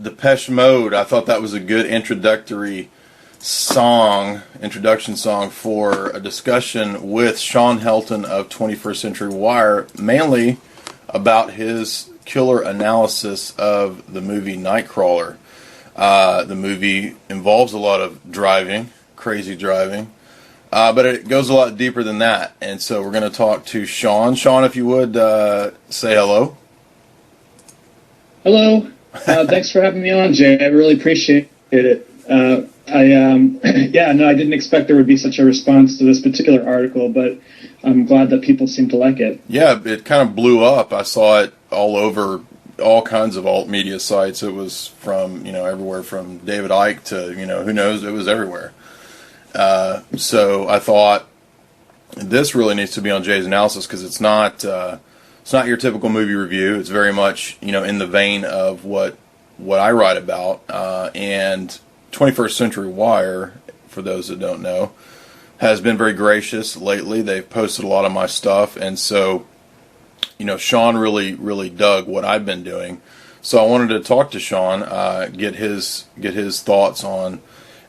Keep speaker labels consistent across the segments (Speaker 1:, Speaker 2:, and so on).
Speaker 1: Depeche Mode. I thought that was a good introduction song for a discussion with Sean Helton of 21st Century Wire, mainly about his killer analysis of the movie Nightcrawler. The movie involves a lot of driving, crazy driving, but it goes a lot deeper than that. And so we're going to talk to Sean. Sean, if you would, say hello.
Speaker 2: Hello. Thanks for having me on, Jay. I really appreciate it. I didn't expect there would be such a response to this particular article, but I'm glad that people seem to like it.
Speaker 1: Yeah, it kind of blew up. I saw it all over all kinds of alt media sites. It was from, everywhere from David Icke to, who knows, it was everywhere. So I thought this really needs to be on Jay's analysis because it's not your typical movie review. It's very much, in the vein of what I write about. And 21st Century Wire, for those that don't know, has been very gracious lately. They've posted a lot of my stuff. And so, Sean really dug what I've been doing. So I wanted to talk to Sean, get his thoughts on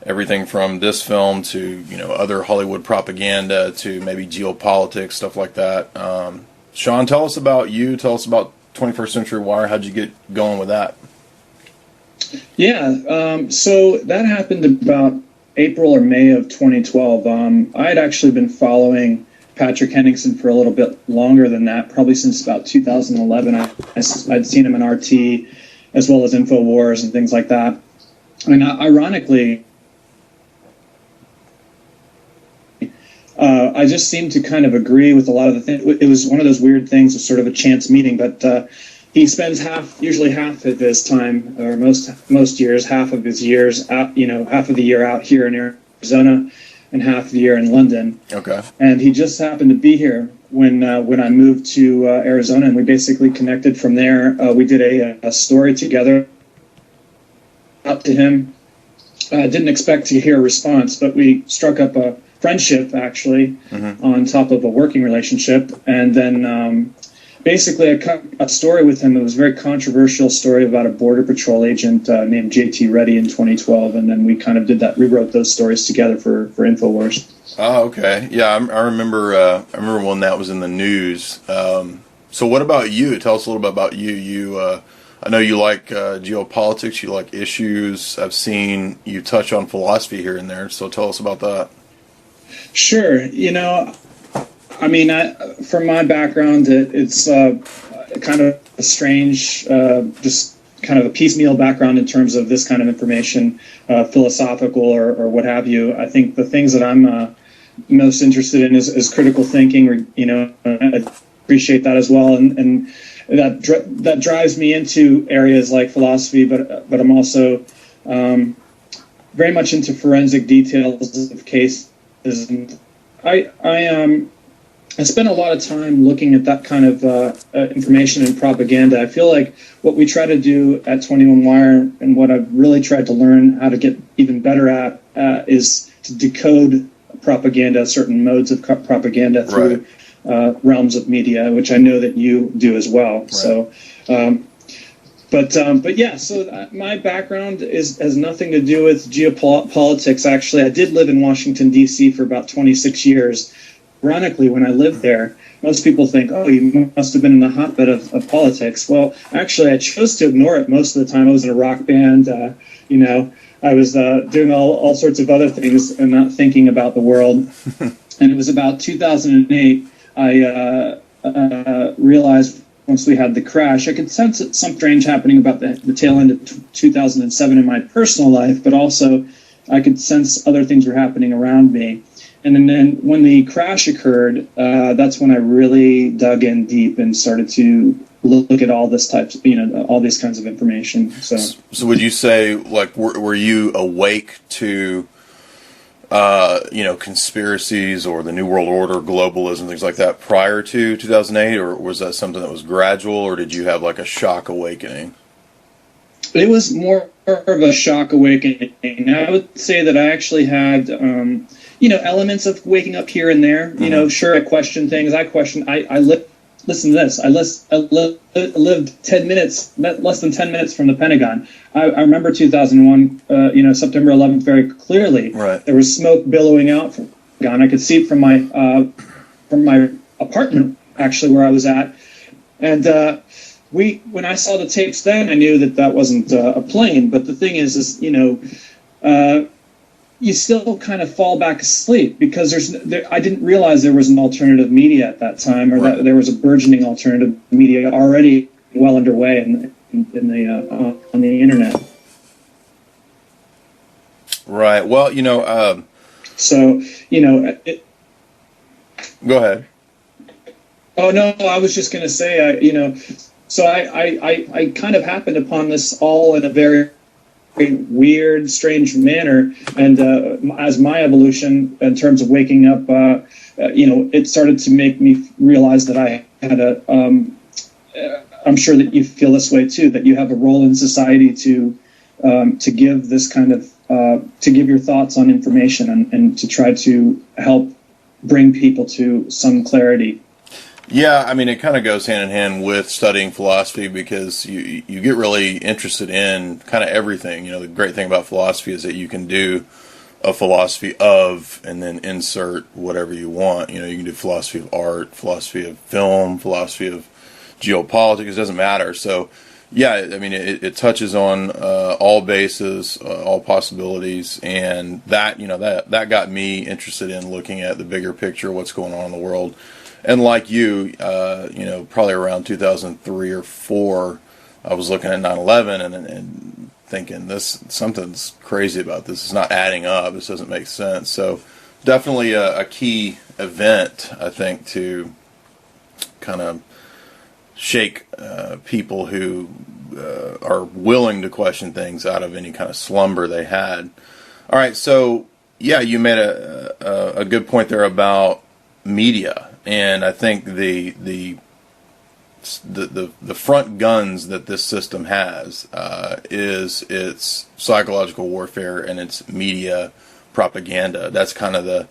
Speaker 1: everything from this film to, other Hollywood propaganda to maybe geopolitics, stuff like that. Sean, tell us about you. Tell us about 21st Century Wire. How'd you get going with that?
Speaker 2: Yeah, so that happened about April or May of 2012. I had actually been following Patrick Henningsen for a little bit longer than that, probably since about 2011. I'd seen him in RT as well as InfoWars and things like that. And ironically, I just seemed to kind of agree with a lot of the things. It was one of those weird things, was sort of a chance meeting, but he spends usually half of his time, or most years, half of his years out, half of the year out here in Arizona, and half the year in London.
Speaker 1: Okay.
Speaker 2: And he just happened to be here when I moved to Arizona, and we basically connected from there. We did a story together. Up to him. Didn't expect to hear a response, but we struck up a friendship, actually, on top of a working relationship. And then basically a story with him. It was a very controversial story about a Border Patrol agent named J.T. Reddy in 2012. And then we kind of rewrote those stories together for InfoWars.
Speaker 1: Oh, okay. Yeah, I remember when that was in the news. So what about you? Tell us a little bit about you. I know you like geopolitics, you like issues. I've seen you touch on philosophy here and there, so tell us about that.
Speaker 2: Sure. From my background, it's kind of a strange, just kind of a piecemeal background in terms of this kind of information, philosophical or what have you. I think the things that I'm most interested in is critical thinking, or, I appreciate that as well. And that drives me into areas like philosophy, but I'm also very much into forensic details of cases. And I spent a lot of time looking at that kind of information and propaganda. I feel like what we try to do at 21 Wire, and what I've really tried to learn how to get even better at, is to decode propaganda, certain modes of propaganda through realms of media, which I know that you do as well. Right. So, so my background has nothing to do with geopolitics. Actually, I did live in Washington, D.C. for about 26 years. Ironically, when I lived there, most people think, oh, you must have been in the hotbed of politics. Well, actually, I chose to ignore it most of the time. I was in a rock band. I was doing all sorts of other things and not thinking about the world. And it was about 2008, I realized once we had the crash, I could sense something strange happening about the tail end of 2007 in my personal life, but also I could sense other things were happening around me. And then when the crash occurred, that's when I really dug in deep and started to look at all this all these kinds of information. So
Speaker 1: would you say, like, were you awake to, conspiracies or the New World Order, globalism, things like that prior to 2008, or was that something that was gradual, or did you have like a shock awakening?
Speaker 2: It was more of a shock awakening. I would say that I actually had, elements of waking up here and there. Sure, I questioned things. I lived listen to this. Lived 10 minutes, less than 10 minutes from the Pentagon. I remember 2001, September 11th very clearly.
Speaker 1: Right.
Speaker 2: There was smoke billowing out from the Pentagon. I could see it from my apartment, actually, where I was at. And when I saw the tapes then, I knew that wasn't a plane. But the thing is you still kind of fall back asleep because I didn't realize there was an alternative media at that time, or
Speaker 1: right.
Speaker 2: that there was a burgeoning alternative media already well underway on the internet.
Speaker 1: Right. Well, go ahead.
Speaker 2: Oh no, I was just going to say, so I kind of happened upon this all in a very weird, strange manner, and as my evolution in terms of waking up, it started to make me realize that I had I'm sure that you feel this way too, that you have a role in society to give this kind of to give your thoughts on information and to try to help bring people to some clarity.
Speaker 1: Yeah, I mean, it kind of goes hand in hand with studying philosophy because you get really interested in kind of everything. The great thing about philosophy is that you can do a philosophy of and then insert whatever you want. You can do philosophy of art, philosophy of film, philosophy of geopolitics. It doesn't matter. So, yeah, I mean, it touches on all bases, all possibilities, and that got me interested in looking at the bigger picture, what's going on in the world. And like you, probably around 2003 or 4, I was looking at 9/11 and thinking something's crazy about this. It's not adding up. This doesn't make sense. So definitely a key event, I think, to kind of shake people who are willing to question things out of any kind of slumber they had. All right, so yeah, you made a good point there about media. And I think the front guns that this system has is its psychological warfare and its media propaganda. That's kind of the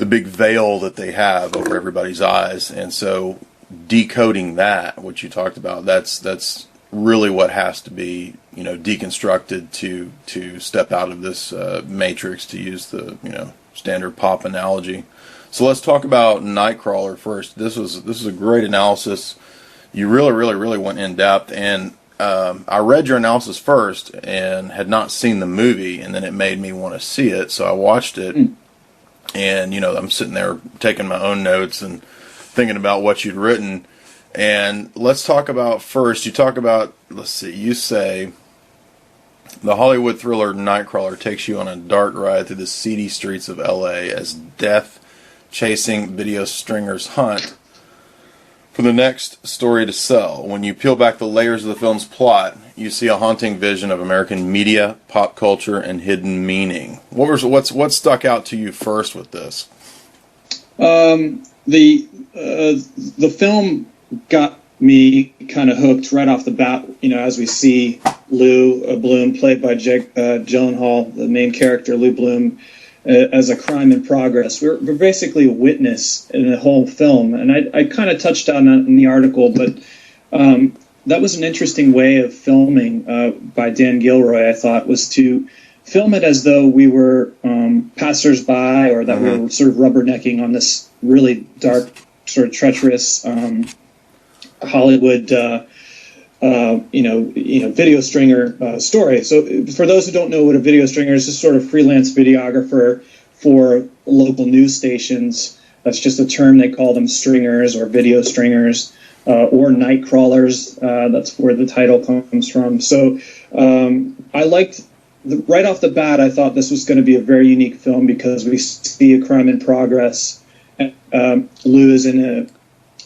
Speaker 1: big veil that they have over everybody's eyes. And so decoding that, what you talked about, that's really what has to be deconstructed to step out of this matrix, to use the standard pop analogy. So let's talk about Nightcrawler first. This was a great analysis. You really went in depth, and I read your analysis first and had not seen the movie, and then it made me want to see it. So I watched it, and I'm sitting there taking my own notes and thinking about what you'd written. And let's talk about first. You talk about, you say the Hollywood thriller Nightcrawler takes you on a dark ride through the seedy streets of L.A. as death chasing video stringers hunt for the next story to sell. When you peel back the layers of the film's plot, you see a haunting vision of American media, pop culture, and hidden meaning. What stuck out to you first with this?
Speaker 2: The film got me kind of hooked right off the bat. As we see Lou Bloom, played by Jake Gyllenhaal, the main character, Lou Bloom, as a crime in progress. We're basically a witness in the whole film. And I kind of touched on that in the article, but that was an interesting way of filming by Dan Gilroy, I thought, was to film it as though we were passersby, or that we were sort of rubbernecking on this really dark, sort of treacherous Hollywood video stringer story. So for those who don't know what a video stringer is, just sort of freelance videographer for local news stations. That's just a term. They call them stringers or video stringers or night crawlers. That's where the title comes from. So I liked, right off the bat, I thought this was going to be a very unique film because we see a crime in progress. Lou is in a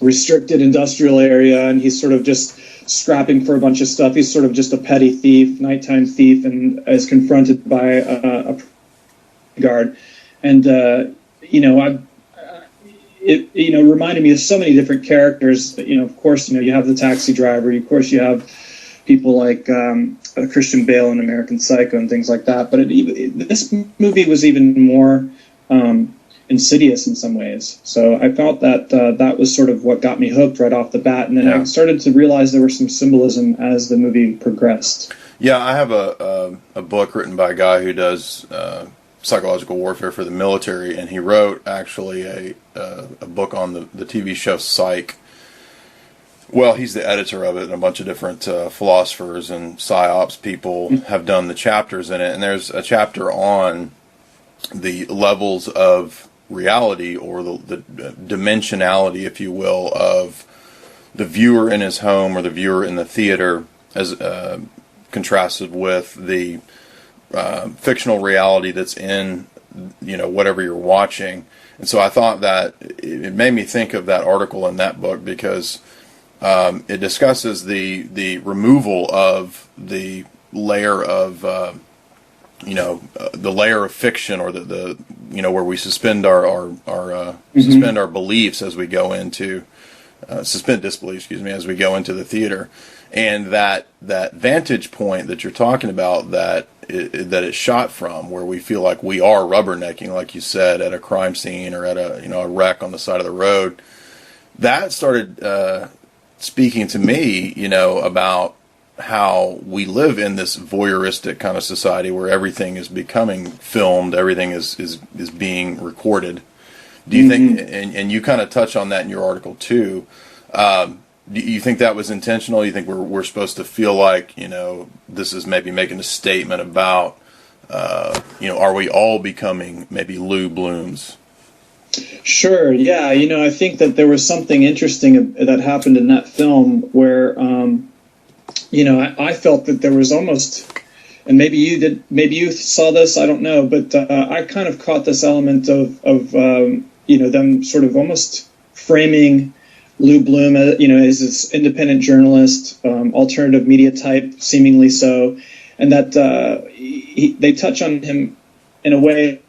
Speaker 2: restricted industrial area, and he's sort of just scrapping for a bunch of stuff. He's sort of just a petty thief, nighttime thief, and is confronted by a guard. And it reminded me of so many different characters. Of course, you have the taxi driver. Of course, you have people like Christian Bale in American Psycho and things like that. But this movie was even more insidious in some ways. So I felt that that was sort of what got me hooked right off the bat, and then I started to realize there was some symbolism as the movie progressed.
Speaker 1: Yeah, I have a book written by a guy who does psychological warfare for the military, and he wrote actually a book on the TV show Psych. Well, he's the editor of it, and a bunch of different philosophers and psyops people have done the chapters in it. And there's a chapter on the levels of reality, or the dimensionality, if you will, of the viewer in his home or the viewer in the theater, as contrasted with the fictional reality that's in, whatever you're watching. And so I thought that it made me think of that article in that book, because it discusses the removal of the layer of the layer of fiction, or the where we suspend our suspend our beliefs as we go into suspend disbelief, as we go into the theater, and that vantage point that you're talking about, that it's shot from, where we feel like we are rubbernecking, like you said, at a crime scene or at a wreck on the side of the road. That started speaking to me, about how we live in this voyeuristic kind of society where everything is becoming filmed, everything is being recorded. Do you think, and you kind of touch on that in your article too, do you think that was intentional? You think we're supposed to feel like, this is maybe making a statement about, are we all becoming maybe Lou Blooms?
Speaker 2: Sure. Yeah. I think that there was something interesting that happened in that film where, I felt that there was almost, and maybe you saw this, I don't know, but I kind of caught this element of them sort of almost framing Lou Bloom, as this independent journalist, alternative media type, seemingly so, and that they touch on him in a way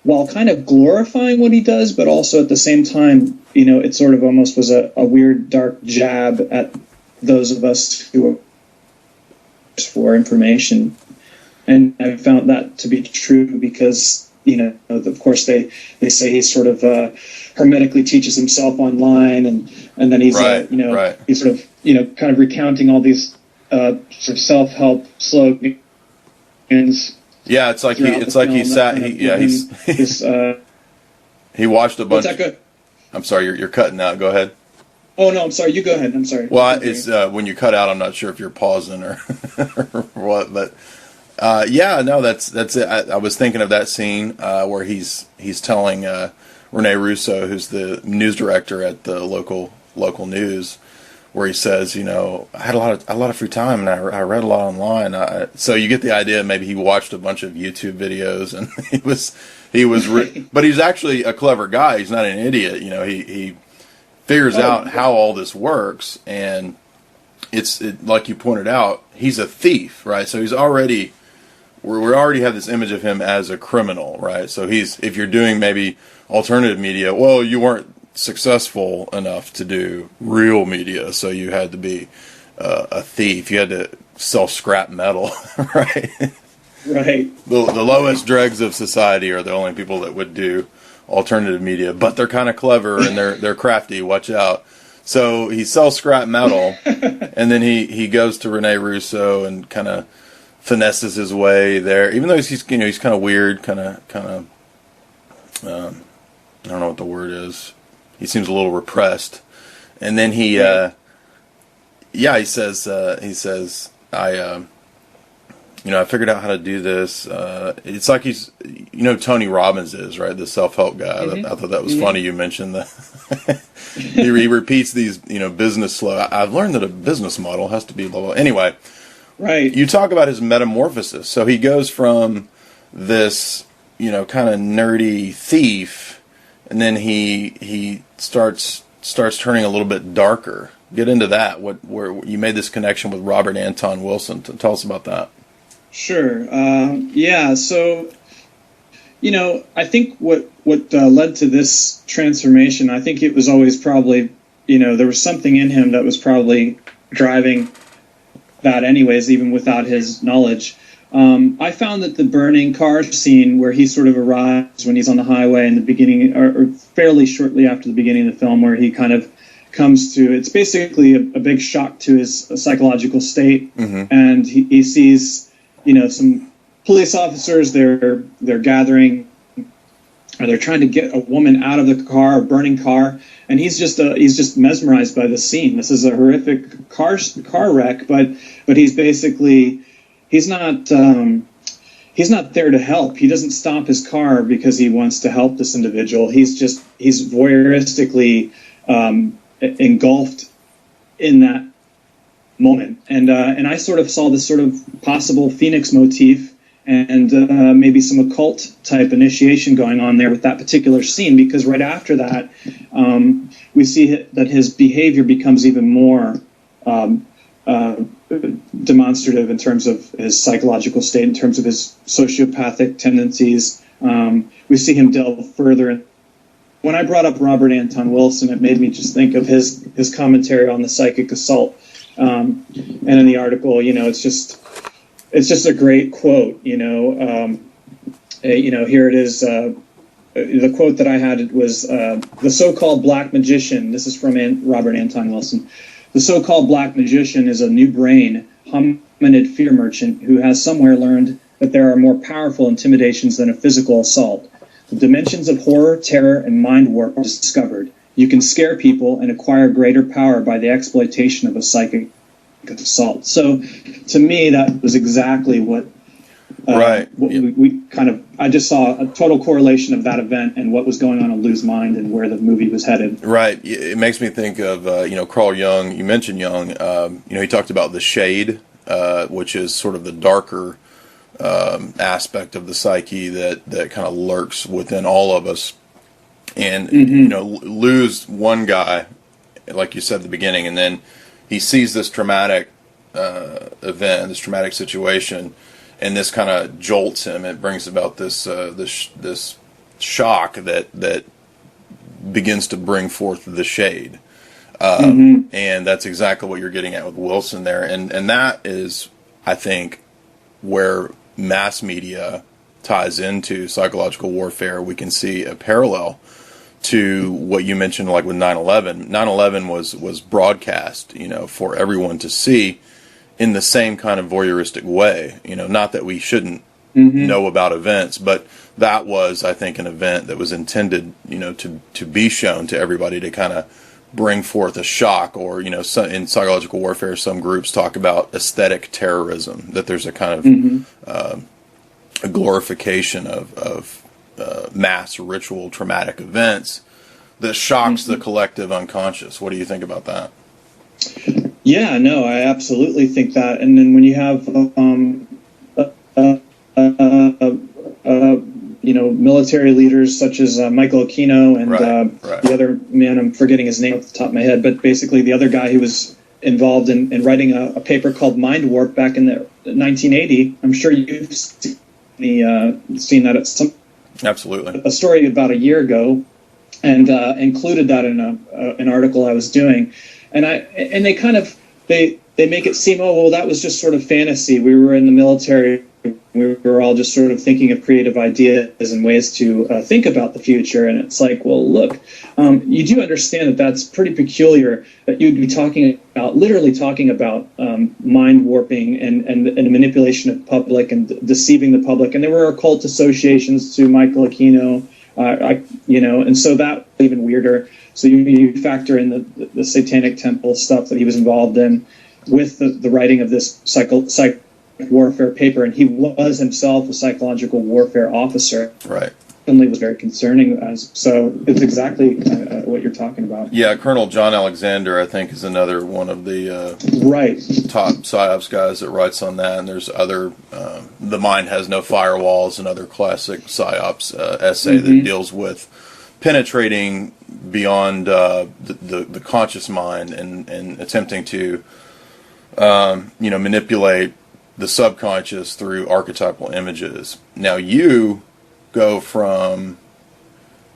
Speaker 2: while kind of glorifying what he does, but also at the same time, it sort of almost was a weird, dark jab at those of us who are for information. And I found that to be true because, of course, they say he sort of hermetically teaches himself online, and then he's, he's sort of, kind of recounting all these sort of self-help slogans.
Speaker 1: Yeah, it's like he watched a bunch. I'm sorry, you're cutting out. Go ahead.
Speaker 2: Oh no, I'm sorry. You go ahead. I'm sorry.
Speaker 1: Well, it's when you cut out, I'm not sure if you're pausing or, or what, but that's it. I was thinking of that scene where he's telling Rene Russo, who's the news director at the local news, where he says, I had a lot of free time, and I read a lot online. So you get the idea. Maybe he watched a bunch of YouTube videos, and he was, but he's actually a clever guy. He's not an idiot. He figures out how all this works, and it's like you pointed out, he's a thief, right? So he's already, we already have this image of him as a criminal, right? So if you're doing maybe alternative media, well, you weren't successful enough to do real media, so you had to be a thief. You had to sell scrap metal, right?
Speaker 2: Right.
Speaker 1: The lowest dregs of society are the only people that would do alternative media, but they're kind of clever and they're crafty. Watch out. So he sells scrap metal, and then he goes to Rene Russo and kind of finesses his way there. Even though he's kind of weird, kind of I don't know what the word is. He seems a little repressed, and then he says I figured out how to do this. It's like he's, Tony Robbins is, right? The self-help guy. I thought that was funny. You mentioned that he repeats these, business slow. I've learned that a business model has to be low. Anyway,
Speaker 2: right.
Speaker 1: You talk about his metamorphosis. So he goes from this, kind of nerdy thief, and then he starts turning a little bit darker. Get into that. Where you made this connection with Robert Anton Wilson. Tell us about that.
Speaker 2: Sure. So, I think what led to this transformation, I think it was always probably, there was something in him that was probably driving that anyways, even without his knowledge. I found that the burning car scene where he sort of arrives when he's on the highway in the beginning, or fairly shortly after the beginning of the film, where he kind of comes to, it's basically a big shock to his psychological state.
Speaker 1: Mm-hmm.
Speaker 2: And he sees, some police officers, they're gathering, or they're trying to get a woman out of the car, a burning car, and he's just mesmerized by the scene. This is a horrific car wreck, but he's basically, he's not there to help. He doesn't stop his car because he wants to help this individual. He's voyeuristically engulfed in that moment. And I sort of saw this sort of possible Phoenix motif and maybe some occult type initiation going on there with that particular scene, because right after that, we see that his behavior becomes even more demonstrative in terms of his psychological state, in terms of his sociopathic tendencies. We see him delve further. When I brought up Robert Anton Wilson, it made me just think of his commentary on the psychic assault. And in the article, it's just a great quote. Here it is. The quote that I had was the so-called black magician. This is from Robert Anton Wilson. The so-called black magician is a new brain, hominid fear merchant who has somewhere learned that there are more powerful intimidations than a physical assault. The dimensions of horror, terror, and mind warp are discovered. You can scare people and acquire greater power by the exploitation of a psychic assault. So, to me, that was exactly what
Speaker 1: right.
Speaker 2: We kind of, I just saw a total correlation of that event and what was going on in Lou's mind and where the movie was headed.
Speaker 1: Right. It makes me think of, Carl Jung. You mentioned Jung. He talked about the shade, which is sort of the darker aspect of the psyche that kind of lurks within all of us. And, Lou's one guy, like you said at the beginning, and then he sees this traumatic event, this traumatic situation, and this kind of jolts him. It brings about this shock that begins to bring forth the shade. And that's exactly what you're getting at with Wilson there. And that is, I think, where mass media ties into psychological warfare. We can see a parallel to what you mentioned, like with 9/11. 9/11 was broadcast, for everyone to see in the same kind of voyeuristic way. Not that we shouldn't know about events, but that was, I think, an event that was intended, to be shown to everybody to kind of bring forth a shock, or, in psychological warfare, some groups talk about aesthetic terrorism, that there's a kind of a glorification of mass ritual traumatic events that shocks the collective unconscious. What do you think about that?
Speaker 2: Yeah, no, I absolutely think that. And then when you have, military leaders such as Michael Aquino and the other man, I'm forgetting his name off the top of my head, but basically the other guy who was involved in writing a paper called Mind Warp back in the 1980. I'm sure you've seen that at some
Speaker 1: absolutely
Speaker 2: a story about a year ago, and included that in an article I was doing, and they kind of they make it seem, oh well, that was just sort of fantasy. We were in the military. We were all just sort of thinking of creative ideas and ways to think about the future. And it's like, well, look, you do understand that that's pretty peculiar, that you'd be literally talking about mind warping and the manipulation of the public and deceiving the public. And there were occult associations to Michael Aquino, and so that even weirder. So you factor in the Satanic Temple stuff that he was involved in with the writing of this psych warfare paper, and he was himself a psychological warfare officer.
Speaker 1: Right.
Speaker 2: Certainly was very concerning. So it's exactly what you're talking about.
Speaker 1: Yeah, Colonel John Alexander, I think, is another one of the top PsyOps guys that writes on that. And there's other, The Mind Has No Firewalls, another classic PsyOps essay that deals with penetrating beyond the conscious mind and attempting to manipulate the subconscious through archetypal images. Now you go from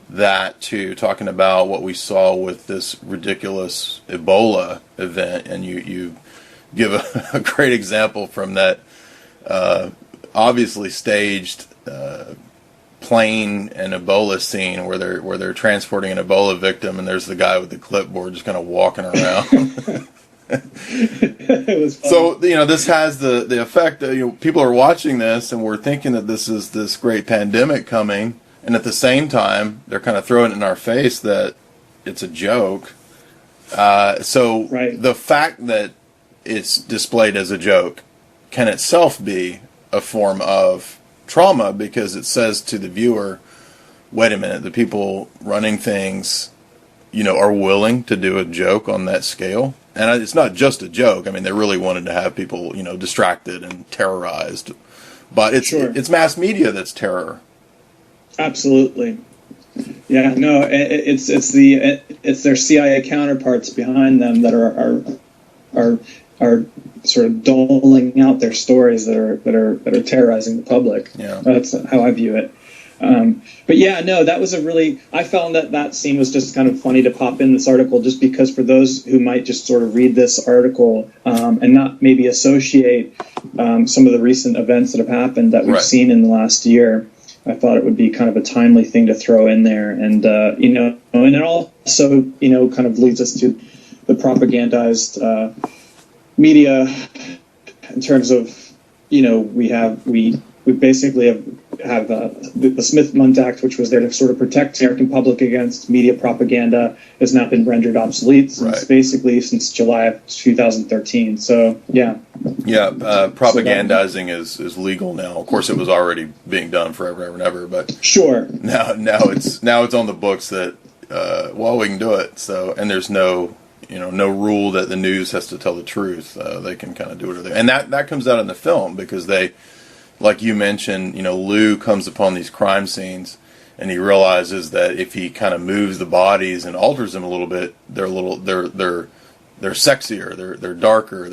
Speaker 1: that to talking about what we saw with this ridiculous Ebola event, and you give a great example from that obviously staged plane and Ebola scene where they're transporting an Ebola victim, and there's the guy with the clipboard just kind of walking around.
Speaker 2: It was fun.
Speaker 1: So this has the effect that people are watching this and we're thinking that this is this great pandemic coming, and at the same time they're kind of throwing it in our face that it's a joke. So
Speaker 2: Right.
Speaker 1: the fact that it's displayed as a joke can itself be a form of trauma, because it says to the viewer, wait a minute, the people running things are willing to do a joke on that scale. And it's not just a joke. I mean, they really wanted to have people, distracted and terrorized. But
Speaker 2: Sure.
Speaker 1: it's mass media that's terror.
Speaker 2: Absolutely. Yeah, no, it's their CIA counterparts behind them that are sort of doling out their stories that are terrorizing the public.
Speaker 1: Yeah.
Speaker 2: That's how I view it. But yeah, no, that was I found that scene was just kind of funny to pop in this article, just because for those who might just sort of read this article and not maybe associate some of the recent events that have happened that we've
Speaker 1: Right.
Speaker 2: seen in the last year, I thought it would be kind of a timely thing to throw in there. And, and it also, kind of leads us to the propagandized media in terms of, we basically have the Smith-Mundt Act, which was there to sort of protect the American public against media propaganda, has now been rendered obsolete since July of 2013. So, yeah.
Speaker 1: Yeah, propagandizing is legal now. Of course, it was already being done forever and ever, but
Speaker 2: Sure.
Speaker 1: now it's on the books that we can do it. So, and there's no rule that the news has to tell the truth. They can kind of do whatever and that comes out in the film, because they, like you mentioned, Lou comes upon these crime scenes and he realizes that if he kind of moves the bodies and alters them a little bit, they're sexier, they're darker,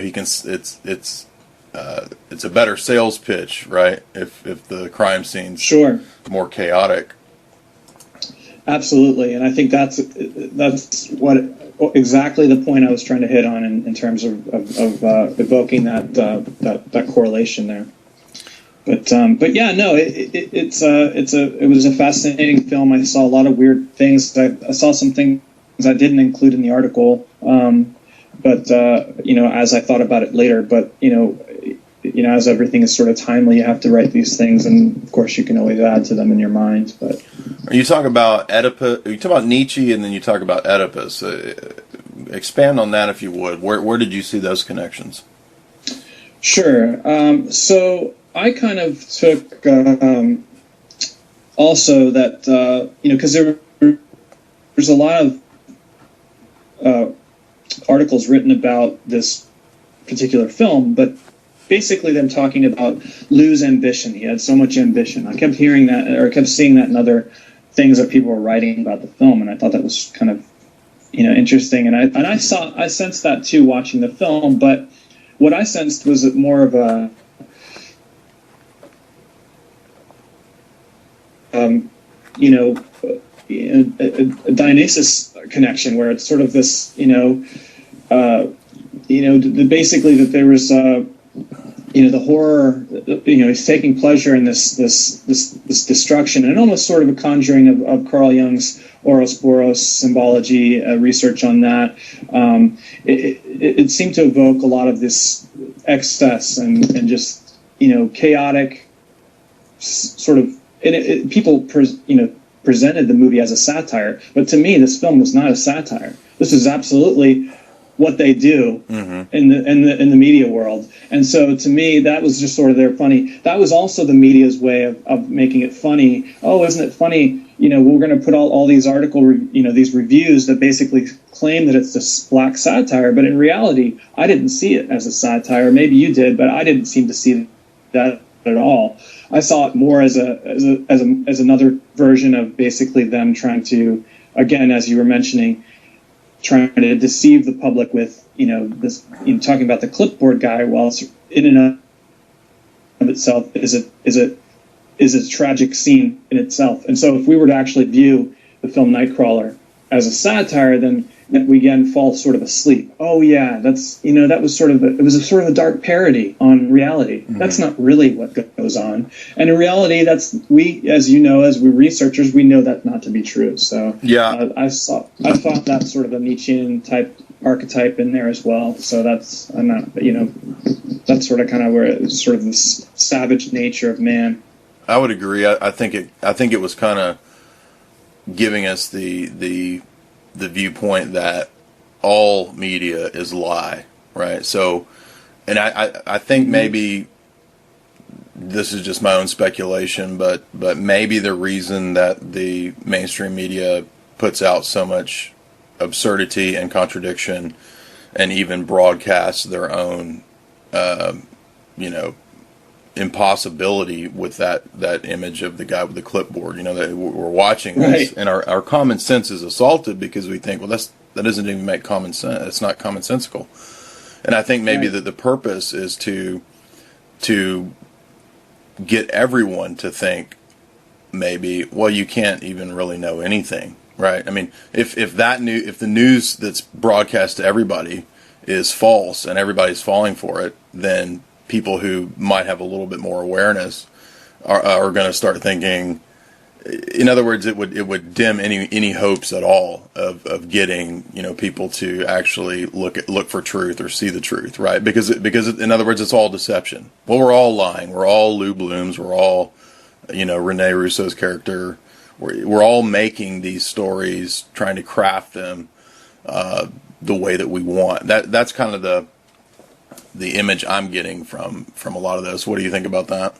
Speaker 1: he can it's a better sales pitch, right? If the crime scene's
Speaker 2: Sure.
Speaker 1: more chaotic.
Speaker 2: Absolutely, and I think that's what exactly the point I was trying to hit on in terms of evoking that correlation there. But yeah, no, it was a fascinating film. I saw a lot of weird things. I saw some things I didn't include in the article, but as I thought about it later. But as everything is sort of timely, you have to write these things, and of course you can always add to them in your mind. But
Speaker 1: You talk about Oedipus. You talk about Nietzsche, and then you talk about Oedipus. Expand on that, if you would. Where did you see those connections?
Speaker 2: Sure. So I kind of took also that because there's a lot of articles written about this particular film, but basically them talking about Lou's ambition. He had so much ambition. I kept hearing that, or kept seeing that in other things that people were writing about the film, and I thought that was kind of interesting. And I sensed that too watching the film, but what I sensed was more of a Dionysus connection, where it's sort of this, basically that there was, the horror, he's taking pleasure in this destruction, and almost sort of a conjuring of Carl Jung's Ouroboros symbology, research on that. It seemed to evoke a lot of this excess and just, chaotic sort of, and people presented the movie as a satire, but to me, this film was not a satire. This is absolutely what they do in the media world, and so to me, that was just sort of their funny. That was also the media's way of making it funny. Oh, isn't it funny? We're going to put all these these reviews that basically claim that it's this black satire, but in reality, I didn't see it as a satire. Maybe you did, but I didn't seem to see that at all. I saw it more as another version of basically them trying to, again, as you were mentioning, trying to deceive the public with this, talking about the clipboard guy, while it's in and of itself is a tragic scene in itself. And so if we were to actually view the film Nightcrawler as a satire, then we again fall sort of asleep. Oh yeah, that's, that was it was a sort of a dark parody on reality. Mm-hmm. That's not really what goes on. And in reality, as we researchers, we know that not to be true. So
Speaker 1: yeah,
Speaker 2: I thought that sort of a Nietzschean type archetype in there as well. So that's that's sort of kind of where it's sort of this savage nature of man.
Speaker 1: I would agree. I think it was kind of giving us the viewpoint that all media is lie, right? So, and I think maybe this is just my own speculation, but maybe the reason that the mainstream media puts out so much absurdity and contradiction, and even broadcasts their own, impossibility with that image of the guy with the clipboard, that we're watching this, right. And our common sense is assaulted because we think, well, that doesn't even make common sense. It's not commonsensical. And I think maybe that the purpose is to get everyone to think maybe, well, you can't even really know anything, right? I mean, if the news that's broadcast to everybody is false and everybody's falling for it, then people who might have a little bit more awareness are going to start thinking. In other words, it would dim any hopes at all of getting people to actually look for truth or see the truth, right? Because in other words, it's all deception. Well, we're all lying. We're all Lou Blooms. We're all Rene Russo's character. We're all making these stories, trying to craft them the way that we want. That's kind of the image I'm getting from a lot of this. What do you think about that?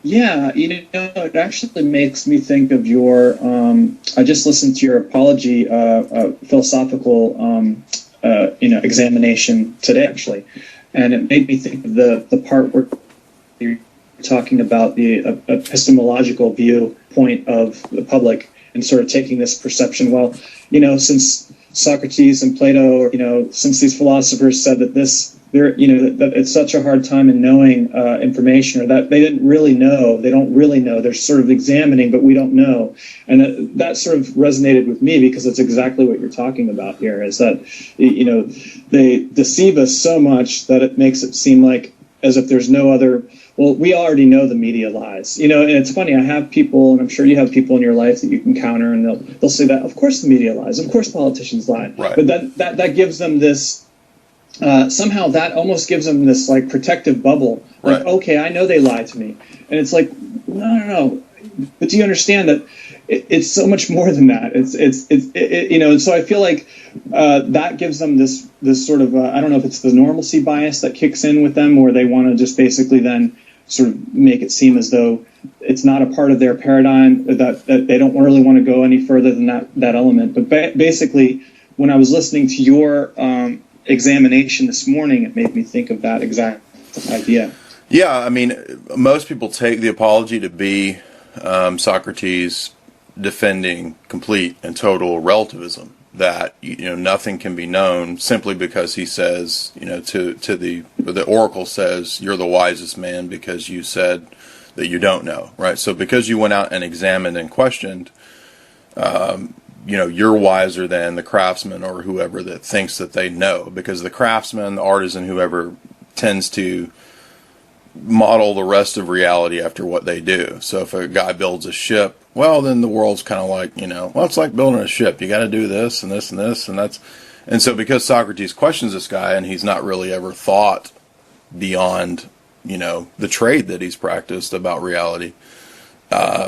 Speaker 2: Yeah, it actually makes me think of your. I just listened to your apology philosophical examination today, actually, and it made me think of the part where you're talking about the epistemological viewpoint of the public and sort of taking this perception. Well, since Socrates and Plato, since these philosophers said that that it's such a hard time in knowing information, or that they didn't really know. They don't really know. They're sort of examining, but we don't know. And that sort of resonated with me because it's exactly what you're talking about here, is that, they deceive us so much that it makes it seem like as if there's no other. Well, we already know the media lies, and it's funny. I have people, and I'm sure you have people in your life that you can counter, and they'll say that, of course the media lies, of course politicians lie,
Speaker 1: right.
Speaker 2: But that gives them this. Somehow that almost gives them this like protective bubble. Like, right. Okay, I know they lie to me. And it's like, no. But do you understand that it's so much more than that? And so I feel like that gives them this sort of, I don't know if it's the normalcy bias that kicks in with them, or they want to just basically then sort of make it seem as though it's not a part of their paradigm, that they don't really want to go any further than that element. But basically, when I was listening to your examination this morning, it made me think of that exact idea.
Speaker 1: Yeah, I mean, most people take the apology to be Socrates defending complete and total relativism, that nothing can be known simply because he says, to the oracle says, you're the wisest man because you said that you don't know, right? So because you went out and examined and questioned, you're wiser than the craftsman or whoever that thinks that they know, because the craftsman, the artisan, whoever tends to model the rest of reality after what they do. So if a guy builds a ship, well, then the world's kind of like, well, it's like building a ship. You got to do this and this and this and that's. And so because Socrates questions this guy and he's not really ever thought beyond, the trade that he's practiced about reality,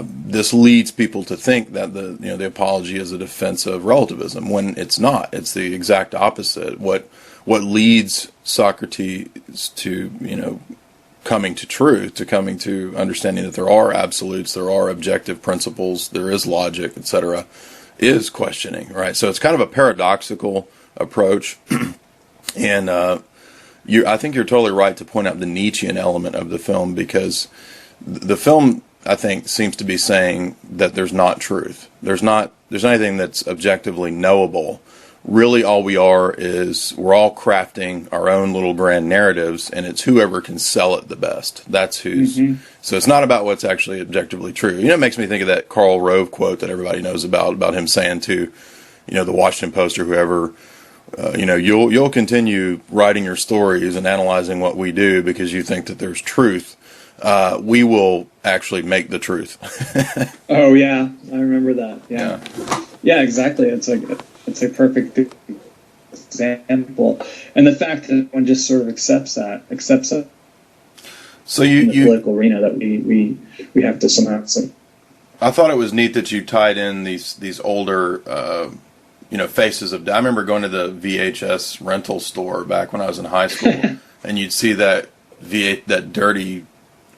Speaker 1: this leads people to think that the apology is a defense of relativism, when it's not. It's the exact opposite. What leads Socrates to coming to truth, to coming to understanding that there are absolutes, there are objective principles, there is logic, etc., is questioning, right? So it's kind of a paradoxical approach, and I think you're totally right to point out the Nietzschean element of the film, because the film, I think, seems to be saying that there's not truth. There's not anything that's objectively knowable, really all we are is we're all crafting our own little grand narratives, and it's whoever can sell it the best. That's who's. So it's not about what's actually objectively true. It makes me think of that Karl Rove quote that everybody knows about him saying to, the Washington Post or whoever, you'll continue writing your stories and analyzing what we do because you think that there's truth. We will actually make the truth.
Speaker 2: Oh yeah, I remember that. Yeah, exactly. It's a perfect example, and the fact that one just sort of accepts it.
Speaker 1: So
Speaker 2: in the political arena that we have to somehow. So.
Speaker 1: I thought it was neat that you tied in these older, faces of. I remember going to the VHS rental store back when I was in high school, and you'd see that dirty,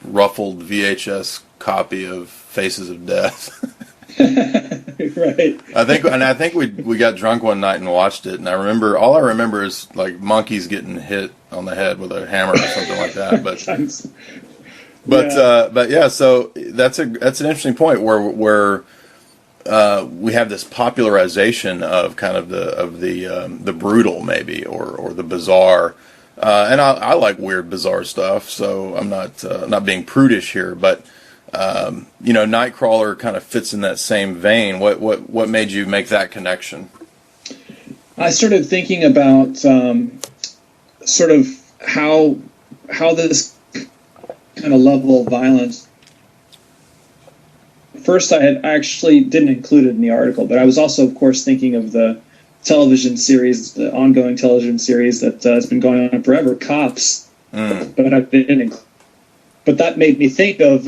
Speaker 1: ruffled VHS copy of Faces of Death.
Speaker 2: Right.
Speaker 1: I think we got drunk one night and watched it, and all I remember is like monkeys getting hit on the head with a hammer or something like that. But yeah, so that's an interesting point where we have this popularization of kind of the brutal maybe or the bizarre, and I like weird bizarre stuff, so I'm not being prudish here, but. Nightcrawler kind of fits in that same vein. What made you make that connection?
Speaker 2: I started thinking about sort of how this kind of level of violence. First, I actually didn't include it in the article, but I was also, of course, thinking of the television series, the ongoing television series that has been going on forever, Cops. But I didn't include. But that made me think of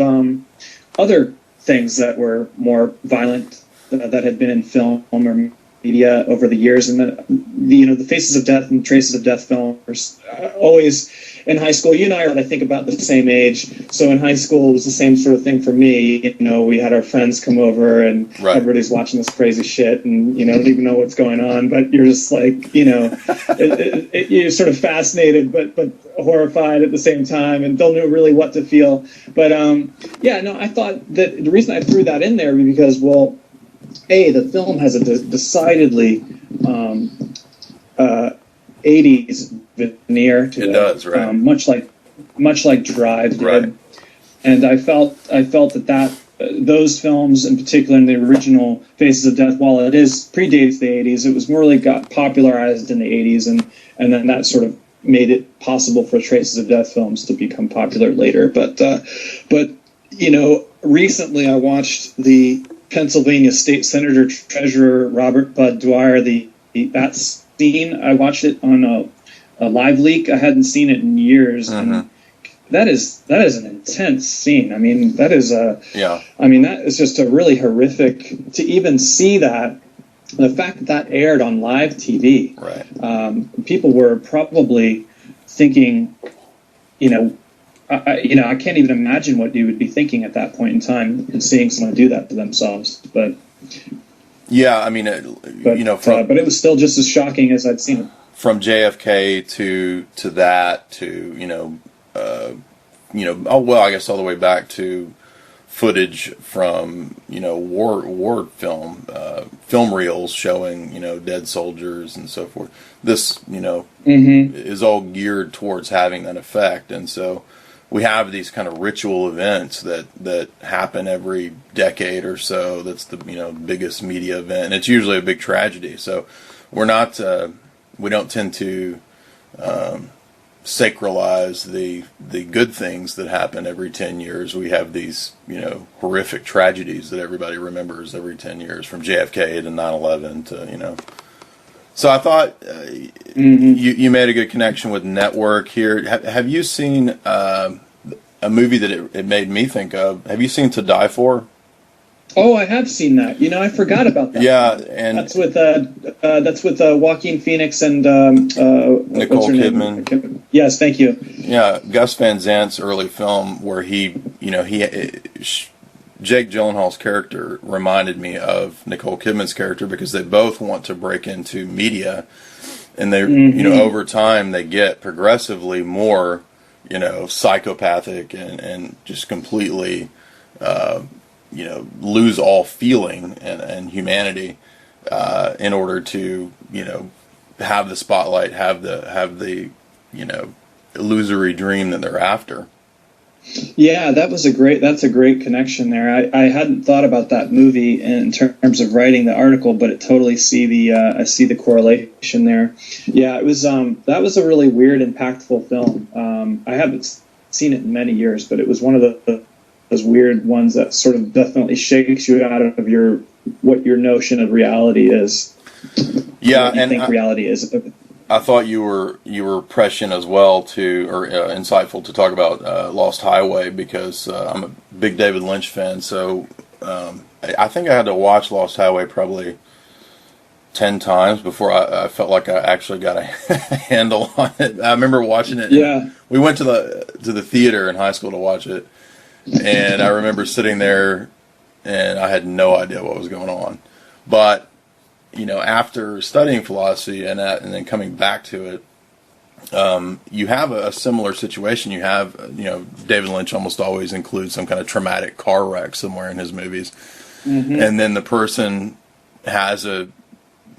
Speaker 2: other things that were more violent that had been in film or media over the years, and the Faces of Death and Traces of Death films always in high school. You and I think about the same age, so in high school it was the same sort of thing for me. We had our friends come over and everybody's watching this crazy shit, and don't even know what's going on, but you're just like you're sort of fascinated but horrified at the same time and don't know really what to feel. But I thought that the reason I threw that in there was because, well, the film has a decidedly 80s veneer to it. It
Speaker 1: does, right?
Speaker 2: Much like Drive did.
Speaker 1: Right.
Speaker 2: And I felt that those films, in particular, in the original Faces of Death, while it predates the 80s, it was more really got popularized in the 80s, and then that sort of made it possible for Traces of Death films to become popular later. But recently I watched the Pennsylvania State Senator Treasurer Robert Bud Dwyer, that scene. I watched it on a live leak. I hadn't seen it in years, and that is an intense scene. I mean, that is that is just a really horrific to even see that. The fact that aired on live TV, right? People were probably thinking, I can't even imagine what you would be thinking at that point in time, seeing someone do that to themselves. But
Speaker 1: yeah, I mean,
Speaker 2: but it was still just as shocking as I'd seen it.
Speaker 1: From JFK to that to I guess all the way back to footage from war film film reels showing dead soldiers and so forth. This is all geared towards having that effect, and so we have these kind of ritual events that happen every decade or so. That's the biggest media event, and it's usually a big tragedy. So we're not we don't tend to sacralize the good things that happen every 10 years. We have these horrific tragedies that everybody remembers every 10 years, from JFK to 9/11 to So I thought you made a good connection with Network here. Have you seen a movie that it made me think of? Have you seen To Die For?
Speaker 2: Oh, I have seen that. I forgot about that.
Speaker 1: Yeah, and
Speaker 2: that's with Joaquin Phoenix and
Speaker 1: Nicole Kidman.
Speaker 2: Yes, thank you.
Speaker 1: Yeah, Gus Van Zant's early film where Jake Gyllenhaal's character reminded me of Nicole Kidman's character because they both want to break into media, and they over time they get progressively more psychopathic and just completely lose all feeling and humanity. in order to, have the spotlight, have the illusory dream that they're after.
Speaker 2: Yeah, that's a great connection there. I hadn't thought about that movie in terms of writing the article, but it totally I see the correlation there. Yeah, it was that was a really weird, impactful film. I haven't seen it in many years, but it was one of those weird ones that sort of definitely shakes you out of what your notion of reality is.
Speaker 1: Yeah,
Speaker 2: what you think reality is.
Speaker 1: I thought you were prescient as well or insightful to talk about Lost Highway, because I'm a big David Lynch fan. So I think I had to watch Lost Highway probably 10 times before I felt like I actually got a handle on it. I remember watching it.
Speaker 2: Yeah,
Speaker 1: we went to the theater in high school to watch it, and I remember sitting there, and I had no idea what was going on, but after studying philosophy and then coming back to it, you have a similar situation. You have, David Lynch almost always includes some kind of traumatic car wreck somewhere in his movies. Mm-hmm. And then the person has a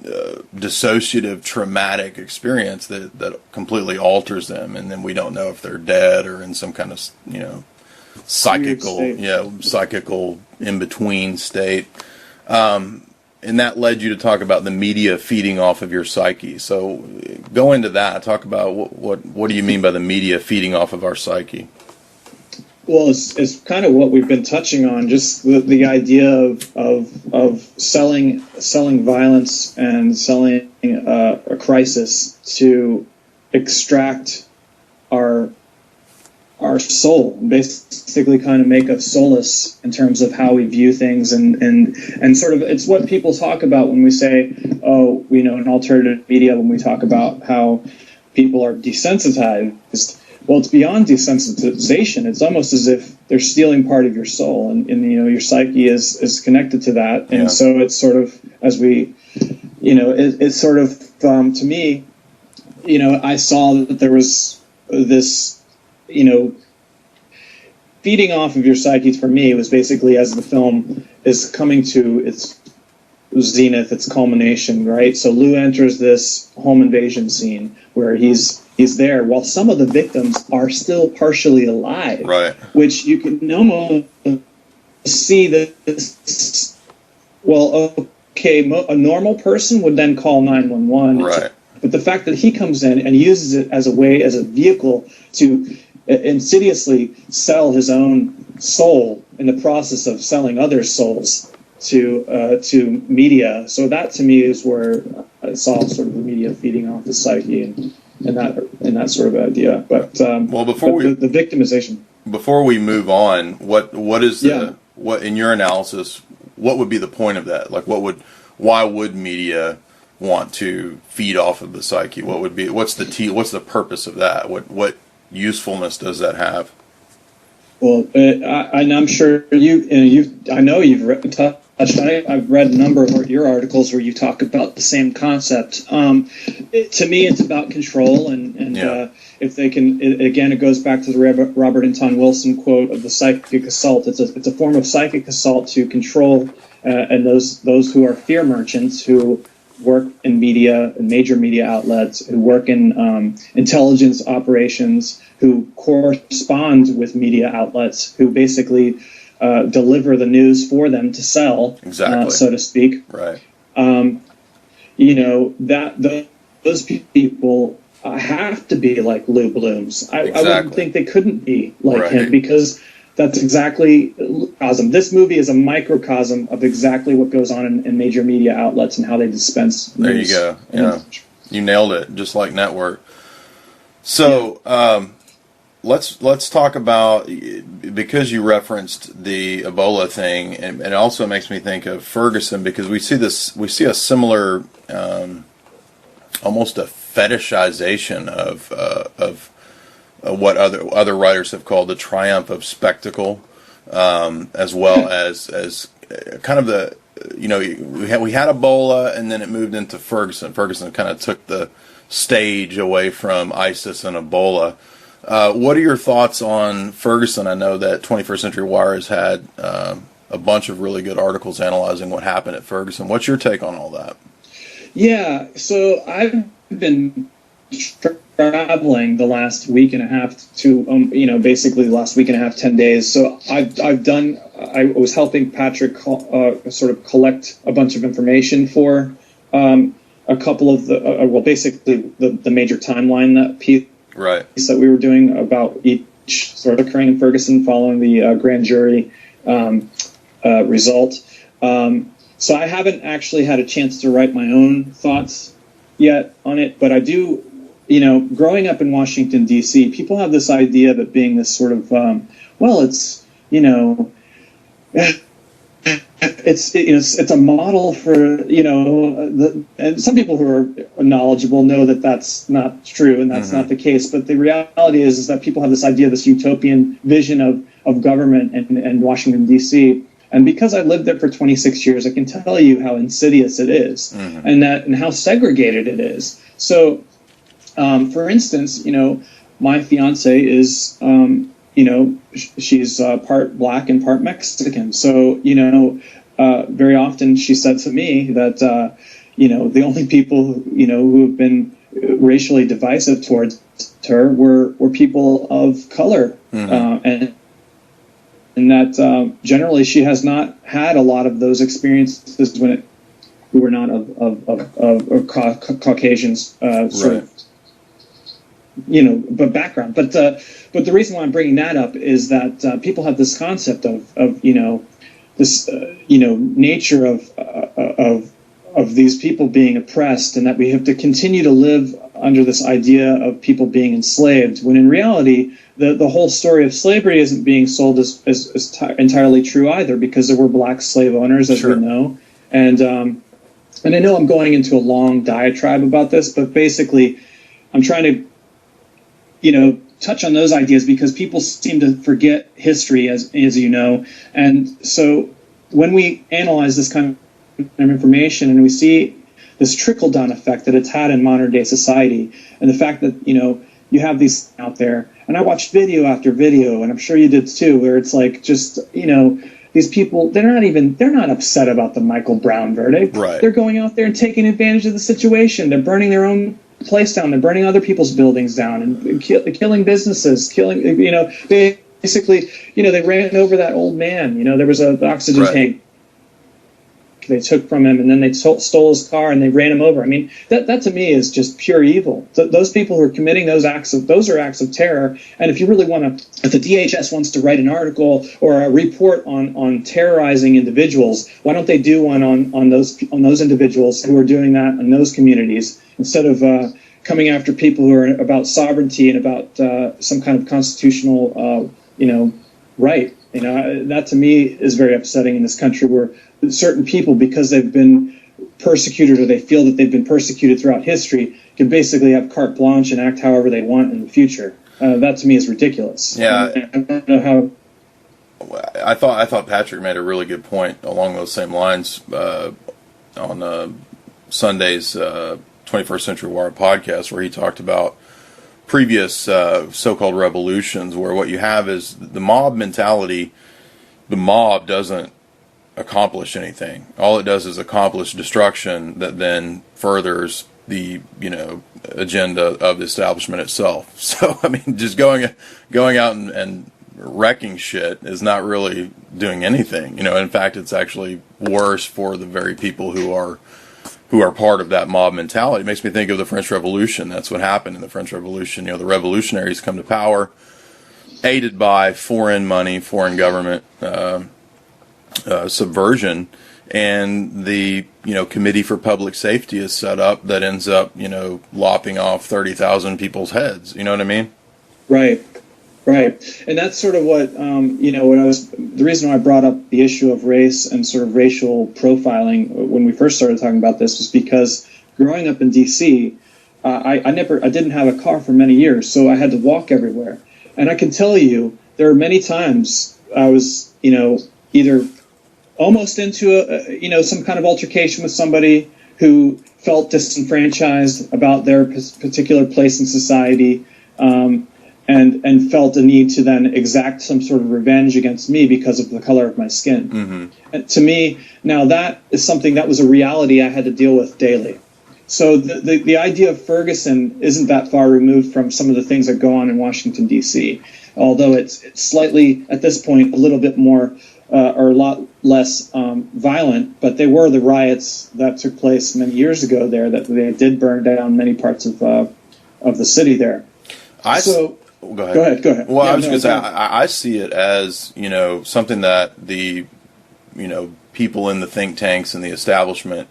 Speaker 1: dissociative traumatic experience that completely alters them. And then we don't know if they're dead or in some kind of, psychical in-between state. And that led you to talk about the media feeding off of your psyche. So go into that. Talk about what do you mean by the media feeding off of our psyche?
Speaker 2: Well, it's kind of what we've been touching on, just the idea of selling violence and selling a crisis to extract our soul, basically kind of make us soulless in terms of how we view things, and sort of it's what people talk about when we say, in alternative media, when we talk about how people are desensitized. Well, it's beyond desensitization. It's almost as if they're stealing part of your soul, and your psyche is connected to that, and so it's sort of as we, it's sort of to me, I saw that there was this. Feeding off of your psyche for me was basically as the film is coming to its zenith, its culmination, right? So Lou enters this home invasion scene where he's there while some of the victims are still partially alive,
Speaker 1: right? Which
Speaker 2: you can almost see that. Well, okay, a normal person would then call 911,
Speaker 1: right?
Speaker 2: But the fact that he comes in and uses it as a vehicle to insidiously sell his own soul in the process of selling other souls to media. So that to me is where I saw sort of the media feeding off the psyche and that sort of idea. But the victimization.
Speaker 1: Before we move on, what is what in your analysis? What would be the point of that? Like, why would media want to feed off of the psyche? What's the purpose of that? What usefulness does that have?
Speaker 2: Well, I'm sure I know you've touched on it. I've read a number of your articles where you talk about the same concept. To me, it's about control, and if they can, it goes back to the Robert Anton Wilson quote of the psychic assault. It's a form of psychic assault to control, and those who are fear merchants who work in media and major media outlets, who work in intelligence operations, who correspond with media outlets, who basically deliver the news for them to sell,
Speaker 1: exactly,
Speaker 2: so to speak.
Speaker 1: Right.
Speaker 2: Those people have to be like Lou Blooms. I wouldn't think they couldn't be like him, because that's exactly cosm. This movie is a microcosm of exactly what goes on in major media outlets and how they dispense news.
Speaker 1: There you go. Yeah, you nailed it. Just like network. So let's talk about, because you referenced the Ebola thing, and it also makes me think of Ferguson, because we see a similar, almost a fetishization of what other writers have called the triumph of spectacle, as well as kind of the, we had Ebola, and then it moved into Ferguson. Ferguson kind of took the stage away from ISIS and Ebola. What are your thoughts on Ferguson? I know that 21st Century Wire has had a bunch of really good articles analyzing what happened at Ferguson. What's your take on all that?
Speaker 2: Yeah, so I've been traveling the last week and a half to, basically the last week and a half, 10 days. So I was helping Patrick sort of collect a bunch of information for a couple of basically the major timeline piece that we were doing about each sort of occurring in Ferguson following the grand jury result. So I haven't actually had a chance to write my own thoughts yet on it, but I do, growing up in Washington, D.C., people have this idea of it being this sort of, it's a model for, and some people who are knowledgeable know that that's not true and that's not the case. But the reality is that people have this idea, this utopian vision of government and Washington, D.C. And because I lived there for 26 years, I can tell you how insidious it is and how segregated it is. So, for instance, my fiance is, she's part black and part Mexican. So, very often she said to me that, the only people, who have been racially divisive towards her were people of color. And that generally she has not had a lot of those experiences who were not of Caucasians, sort of, but background. But the reason why I'm bringing that up is that people have this concept of this nature of these people being oppressed, and that we have to continue to live under this idea of people being enslaved, when in reality the whole story of slavery isn't being sold as entirely true either, because there were black slave owners, as we know. And I know I'm going into a long diatribe about this, but basically I'm trying to touch on those ideas because people seem to forget history, as you know. And so when we analyze this kind of information and we see this trickle-down effect that it's had in modern-day society, and the fact that, you have these out there, and I watched video after video, and I'm sure you did too, where it's like just, these people, they're not upset about the Michael Brown verdict.
Speaker 1: Right. They're
Speaker 2: going out there and taking advantage of the situation. They're burning their own place down. They're burning other people's buildings down and killing businesses, basically, they ran over that old man. There was an oxygen tank they took from him, and then they stole his car and they ran him over. I mean, that to me is just pure evil. Those people who are committing those are acts of terror. And if you really want to, if the DHS wants to write an article or a report on terrorizing individuals, why don't they do one on those individuals who are doing that in those communities, instead of coming after people who are about sovereignty and about some kind of constitutional right. That to me is very upsetting in this country, where certain people, because they've been persecuted or they feel that they've been persecuted throughout history, can basically have carte blanche and act however they want in the future. That to me is ridiculous.
Speaker 1: Yeah.
Speaker 2: I don't know how.
Speaker 1: I thought Patrick made a really good point along those same lines on Sunday's 21st Century Wire podcast, where he talked about previous so-called revolutions, where what you have is the mob mentality. The mob doesn't accomplish anything. All it does is accomplish destruction that then furthers the agenda of the establishment itself. So I mean, just going out and wrecking shit is not really doing anything. In fact, it's actually worse for the very people who are part of that mob mentality. It makes me think of the French Revolution. That's what happened in the French Revolution. The revolutionaries come to power, aided by foreign money, foreign government subversion, and the Committee for Public Safety is set up that ends up lopping off 30,000 people's heads. You know what I mean?
Speaker 2: Right. And that's sort of what the reason why I brought up the issue of race and sort of racial profiling when we first started talking about this was because growing up in DC, I didn't have a car for many years, so I had to walk everywhere. And I can tell you, there are many times I was either almost into some kind of altercation with somebody who felt disenfranchised about their particular place in society. and felt a need to then exact some sort of revenge against me because of the color of my skin.
Speaker 1: Mm-hmm.
Speaker 2: And to me, now that is something that was a reality I had to deal with daily. So the idea of Ferguson isn't that far removed from some of the things that go on in Washington, D.C., although it's slightly, at this point, a little bit more or a lot less violent, but they were the riots that took place many years ago there, that they did burn down many parts of the city there.
Speaker 1: Go ahead.
Speaker 2: Go ahead.
Speaker 1: Well, I was going to say, I see it as, something that the, people in the think tanks and the establishment,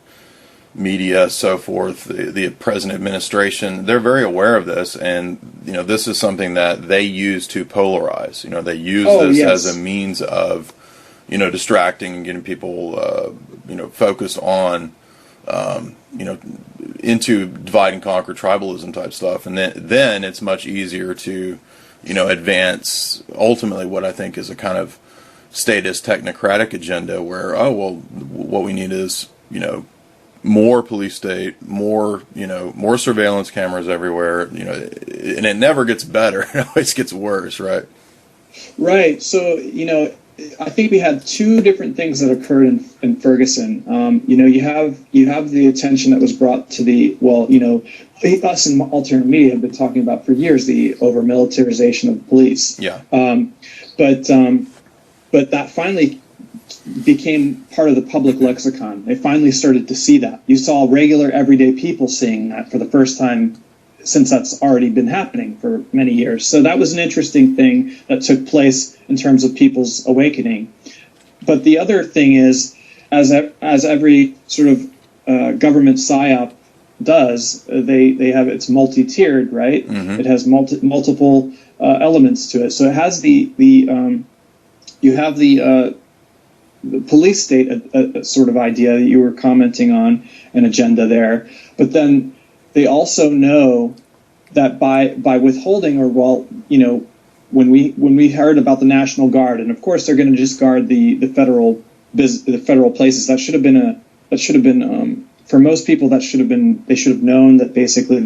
Speaker 1: media, so forth, the present administration, they're very aware of this, and this is something that they use to polarize. They use this as a means of distracting and getting people focused on into divide and conquer tribalism type stuff, and then it's much easier to advance ultimately what I think is a kind of statist technocratic agenda where what we need is more police state, more surveillance cameras everywhere, and it never gets better. It always gets worse, right?
Speaker 2: Right. So, I think we had two different things that occurred in Ferguson. You have the attention that was brought to us in alternate media have been talking about for years, the over militarization of the police.
Speaker 1: Yeah.
Speaker 2: But that finally became part of the public lexicon. They finally started to see that. You saw regular, everyday people seeing that for the first time since that's already been happening for many years. So that was an interesting thing that took place in terms of people's awakening. But the other thing is, as every sort of government psyop does, they have it's multi-tiered, right? Mm-hmm. It has multiple elements to it. So it has you have the police state, a sort of idea that you were commenting on, an agenda there. But then they also know that by withholding, or when we heard about the National Guard, and of course they're going to just guard the federal places. That should have been for most people. They should have known that basically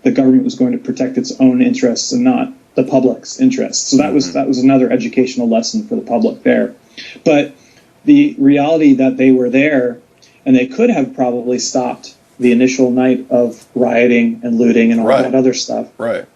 Speaker 2: the government was going to protect its own interests and not the public's interests. So that was another educational lesson for the public there. But the reality that they were there, and they could have probably stopped the initial night of rioting and looting and all that other stuff.
Speaker 1: Right.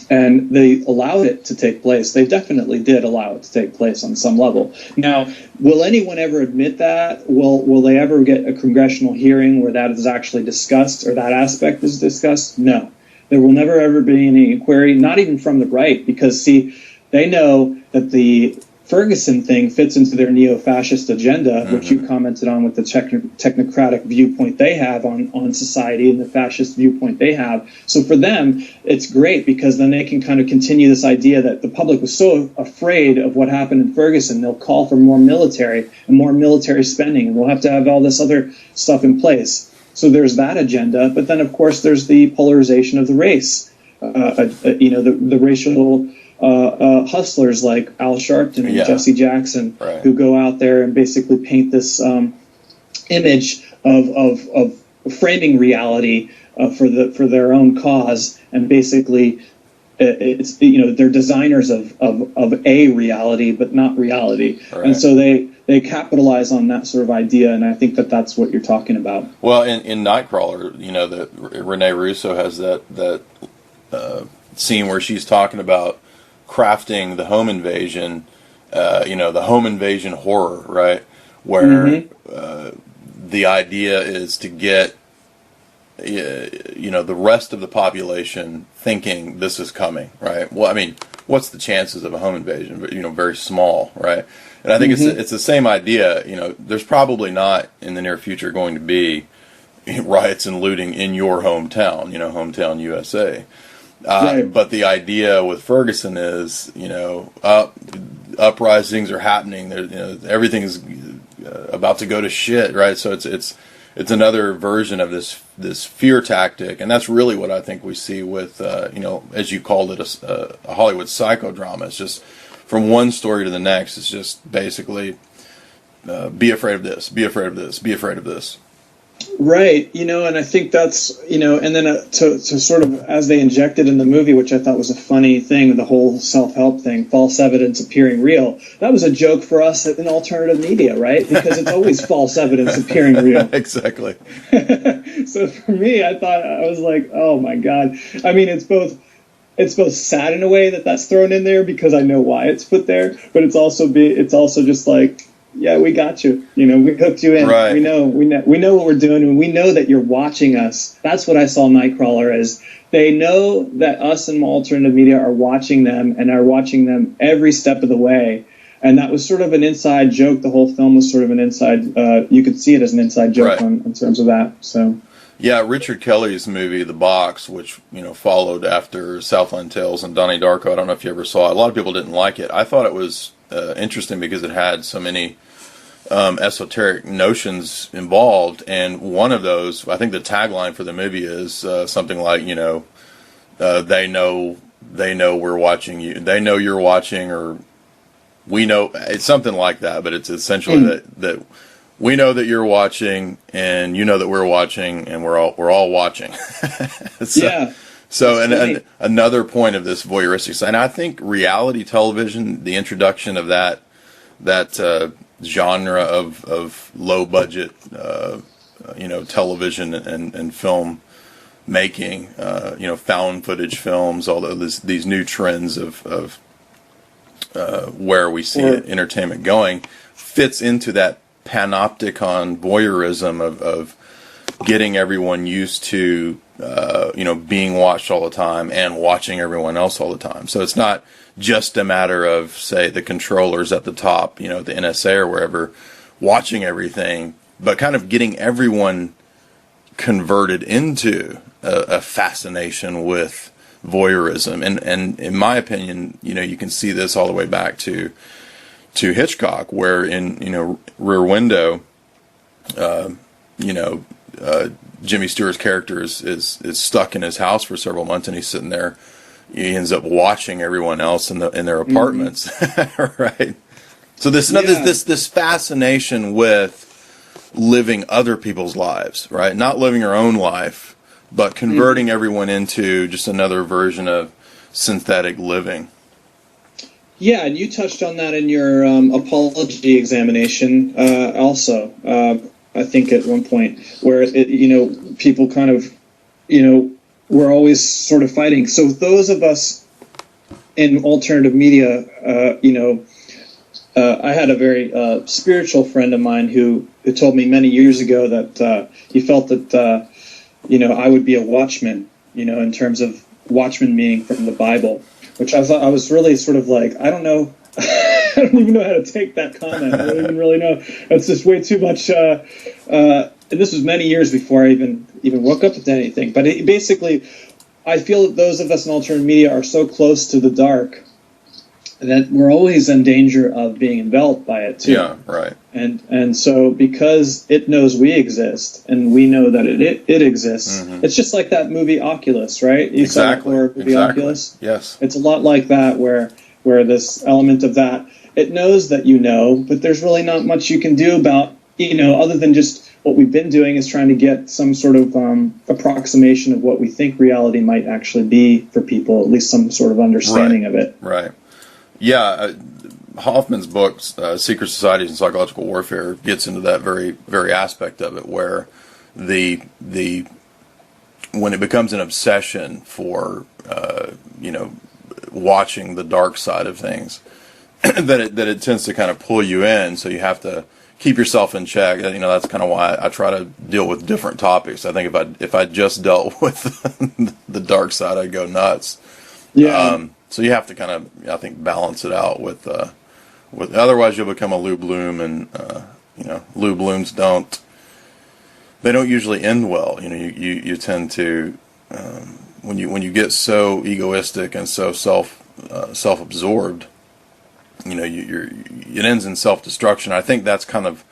Speaker 2: And they allowed it to take place. They definitely did allow it to take place on some level. Now, will anyone ever admit that? Will they ever get a congressional hearing where that is actually discussed, or that aspect is discussed? No. There will never ever be any inquiry, not even from the right, because, see, they know that the Ferguson thing fits into their neo-fascist agenda, which you commented on with the technocratic viewpoint they have on society and the fascist viewpoint they have. So for them, it's great because then they can kind of continue this idea that the public was so afraid of what happened in Ferguson, they'll call for more military and more military spending, and we'll have to have all this other stuff in place. So there's that agenda. But then, of course, there's the polarization of the race, the racial hustlers like Al Sharpton and Jesse Jackson, who go out there and basically paint this image of framing reality for their own cause, and basically it's they're designers of a reality but not reality, and so they capitalize on that sort of idea, and I think that's what you're talking about.
Speaker 1: Well, in Nightcrawler, that Rene Russo has that scene where she's talking about crafting the home invasion, the home invasion horror, right? Where the idea is to get, the rest of the population thinking this is coming, right? Well, I mean, what's the chances of a home invasion? Very small, right? And I think it's the same idea. There's probably not in the near future going to be riots and looting in your hometown, hometown USA. But the idea with Ferguson is, uprisings are happening. Everything's about to go to shit, right? So it's another version of this fear tactic, and that's really what I think we see with, as you called it, a Hollywood psychodrama. It's just from one story to the next. It's just basically be afraid of this, be afraid of this, be afraid of this.
Speaker 2: Right, and I think that's, and then to sort of, as they injected in the movie, which I thought was a funny thing, the whole self-help thing, false evidence appearing real, that was a joke for us in alternative media, right? Because it's always false evidence appearing real.
Speaker 1: Exactly.
Speaker 2: So for me, I was like, oh my God. I mean, it's both sad in a way that that's thrown in there because I know why it's put there, but it's also just like, yeah, we got you. We hooked you in.
Speaker 1: Right.
Speaker 2: We know what we're doing, and we know that you're watching us. That's what I saw Nightcrawler as. They know that us and alternative media are watching them and are watching them every step of the way. And that was sort of an inside joke. The whole film was sort of an inside. You could see it as an inside joke in terms of that. So.
Speaker 1: Yeah, Richard Kelly's movie, The Box, which followed after Southland Tales and Donnie Darko. I don't know if you ever saw it. A lot of people didn't like it. I thought it was interesting because it had so many esoteric notions involved, and one of those, I think the tagline for the movie is something like, they know we're watching you, they know you're watching, or we know, it's something like that, but it's essentially that we know that you're watching, and you know that we're watching, and we're all watching.
Speaker 2: Yeah.
Speaker 1: So, and another point of this voyeuristic side, and I think reality television, the introduction of that genre of low budget, television and film making, found footage films, although these new trends of where we see entertainment going, fits into that panopticon voyeurism of getting everyone used to being watched all the time and watching everyone else all the time. So it's not just a matter of, say, the controllers at the top, the NSA or wherever, watching everything, but kind of getting everyone converted into a fascination with voyeurism. And in my opinion, you can see this all the way back to Hitchcock, where in Rear Window, Jimmy Stewart's character is stuck in his house for several months, and he's sitting there. He ends up watching everyone else in their apartments, right? So this fascination with living other people's lives, right? Not living your own life, but converting everyone into just another version of synthetic living.
Speaker 2: Yeah, and you touched on that in your apology examination also. I think at one point where people kind of we're always sort of fighting. So those of us in alternative media, I had a very spiritual friend of mine who told me many years ago that he felt that I would be a watchman, in terms of watchman meaning from the Bible, which I thought I was really sort of like, I don't know. I don't even know how to take that comment. I don't even really know. That's just way too much. And this was many years before I even woke up to anything. But basically, I feel that those of us in alternative media are so close to the dark that we're always in danger of being enveloped by it too.
Speaker 1: Yeah, right.
Speaker 2: And so because it knows we exist and we know that it exists, it's just like that movie Oculus, right? You saw that horror movie Oculus?
Speaker 1: Yes.
Speaker 2: It's a lot like that where this element of that, it knows that but there's really not much you can do about, other than just what we've been doing is trying to get some sort of approximation of what we think reality might actually be for people, at least some sort of understanding of it.
Speaker 1: Right. Yeah. Hoffman's book, Secret Societies and Psychological Warfare, gets into that very, very aspect of it, where when it becomes an obsession for, watching the dark side of things, that it tends to kind of pull you in. So you have to keep yourself in check. That's kind of why I try to deal with different topics. I think if I just dealt with the dark side, I'd go nuts.
Speaker 2: Yeah.
Speaker 1: So you have to kind of, I think, balance it out with otherwise you'll become a Lou Bloom, and Lou Blooms don't usually end well. You tend to when you get so egoistic and so self-absorbed, it ends in self-destruction. I think that's kind of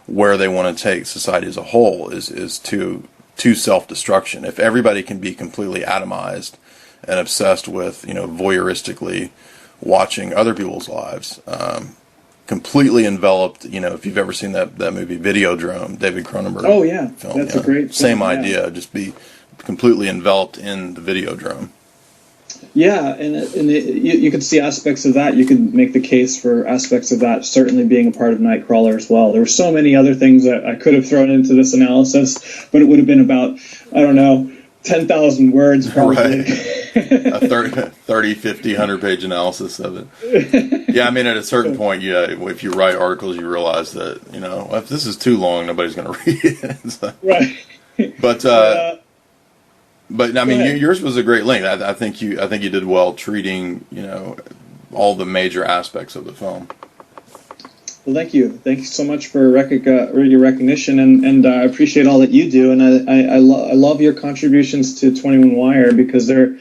Speaker 1: where they want to take society as a whole is to self-destruction. If everybody can be completely atomized and obsessed with voyeuristically watching other people's lives, completely enveloped. You know, if you've ever seen that movie Videodrome, David Cronenberg.
Speaker 2: Oh yeah,
Speaker 1: film,
Speaker 2: that's a great film,
Speaker 1: same
Speaker 2: yeah.
Speaker 1: idea. Just be completely enveloped in the Videodrome.
Speaker 2: Yeah, you could see aspects of that. You could make the case for aspects of that certainly being a part of Nightcrawler as well. There were so many other things that I could have thrown into this analysis, but it would have been about, I don't know, 10,000 words probably.
Speaker 1: Right. A 30, 50, 100-page analysis of it. Yeah, I mean, at a certain point, if you write articles, you realize that, you know, if this is too long, nobody's going to read it. So,
Speaker 2: right.
Speaker 1: But I mean, yours was a great length. I think you did well treating, you know, all the major aspects of the film.
Speaker 2: Well, thank you so much for your recognition, and I appreciate all that you do, and I love your contributions to 21 Wire, because they're,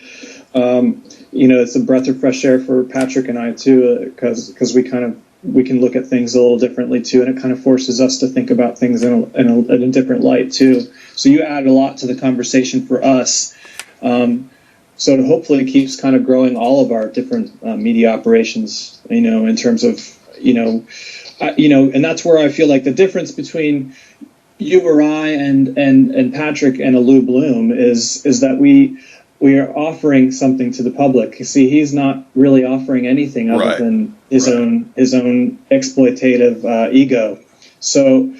Speaker 2: you know, it's a breath of fresh air for Patrick and I too, because we can look at things a little differently too, and it kind of forces us to think about things in a different light too. So you add a lot to the conversation for us. So hopefully it keeps kind of growing all of our different media operations, you know, in terms of, you know, and that's where I feel like the difference between you or I and Patrick and a Lou Bloom is that we are offering something to the public. You see, he's not really offering anything other than his own exploitative ego. So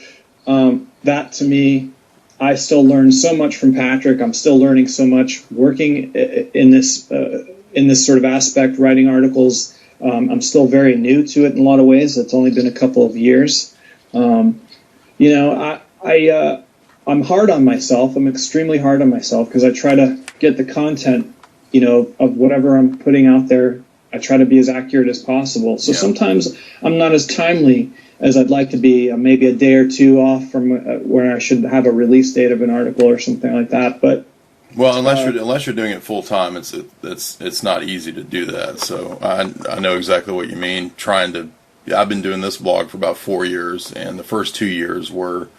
Speaker 2: that to me, I still learn so much from Patrick. I'm still learning so much working in this sort of aspect, writing articles. I'm still very new to it in a lot of ways. It's only been a couple of years. You know, I'm hard on myself. I'm extremely hard on myself because I try to get the content, you know, of whatever I'm putting out there. I try to be as accurate as possible. So sometimes I'm not as timely as I'd like to be. Maybe a day or two off from where I should have a release date of an article or something like that. But
Speaker 1: well, unless you're doing it full time, it's not easy to do that. So I know exactly what you mean. I've been doing this blog for about 4 years, and the first 2 years were,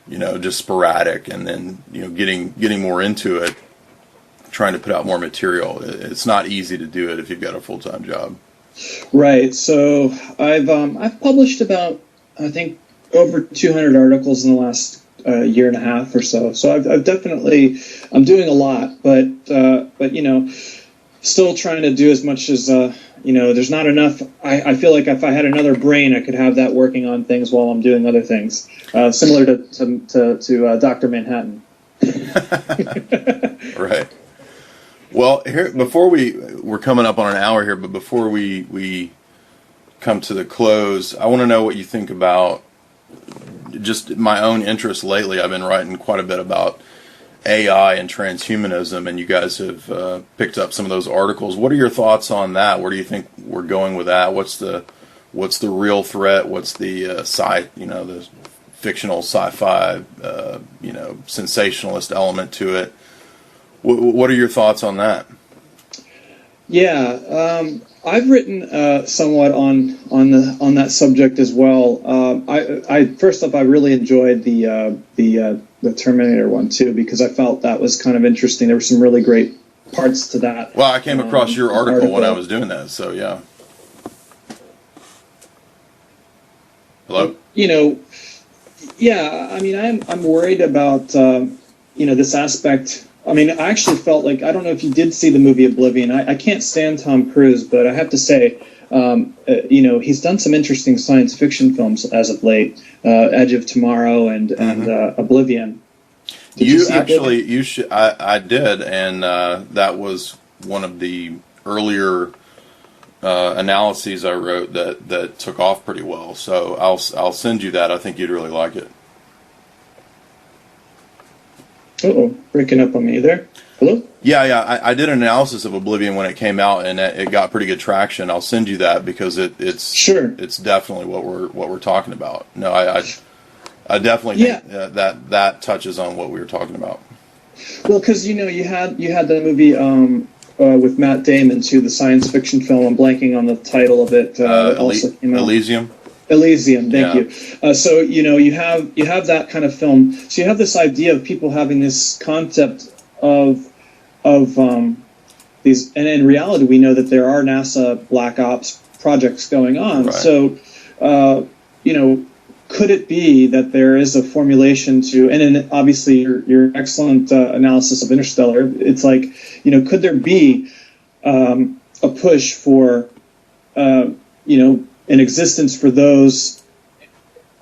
Speaker 1: you know, just sporadic, and then, you know, getting more into it, trying to put out more material. It's not easy to do it if you've got a full-time job. Right.
Speaker 2: So I've published about, I think, over 200 articles in the last year and a half or so. So I've definitely, I'm doing a lot, but you know, still trying to do as much as, you know, there's not enough. I feel like if I had another brain, I could have that working on things while I'm doing other things, similar to Dr. Manhattan.
Speaker 1: Right. Well, here, before we're coming up on an hour here, but before we come to the close, I want to know what you think about just my own interest lately. I've been writing quite a bit about AI and transhumanism, and you guys have picked up some of those articles. What are your thoughts on that? Where do you think we're going with that? What's the real threat? What's the the fictional sci-fi sensationalist element to it? What are your thoughts on that?
Speaker 2: Yeah, I've written somewhat on that subject as well. I first off, I really enjoyed the Terminator one too, because I felt that was kind of interesting. There were some really great parts to that.
Speaker 1: Well, I came across your article when I was doing that, so yeah. Hello?
Speaker 2: You know, yeah. I mean, I'm worried about this aspect. I mean, I actually felt like, I don't know if you did see the movie Oblivion. I can't stand Tom Cruise, but I have to say, he's done some interesting science fiction films as of late. Edge of Tomorrow and Oblivion.
Speaker 1: I did, and that was one of the earlier analyses I wrote that took off pretty well. So I'll send you that. I think you'd really like it.
Speaker 2: Uh-oh, breaking up on me there. Hello?
Speaker 1: Yeah. I did an analysis of Oblivion when it came out, and it got pretty good do I'll send you that because it's definitely what we're talking about. No, I definitely think that touches on what we were talking about.
Speaker 2: Well, because you had the movie with Matt Damon too, the science fiction film. I'm blanking on the title of it. Also came out. Elysium, thank you. So you have that kind of film. So you have this idea of people having this concept of these, and in reality, we know that there are NASA Black Ops projects going on. Right. So you know, could it be that there is a formulation to, and then obviously your excellent analysis of Interstellar, it's like, you know, could there be a push for, you know, an existence for those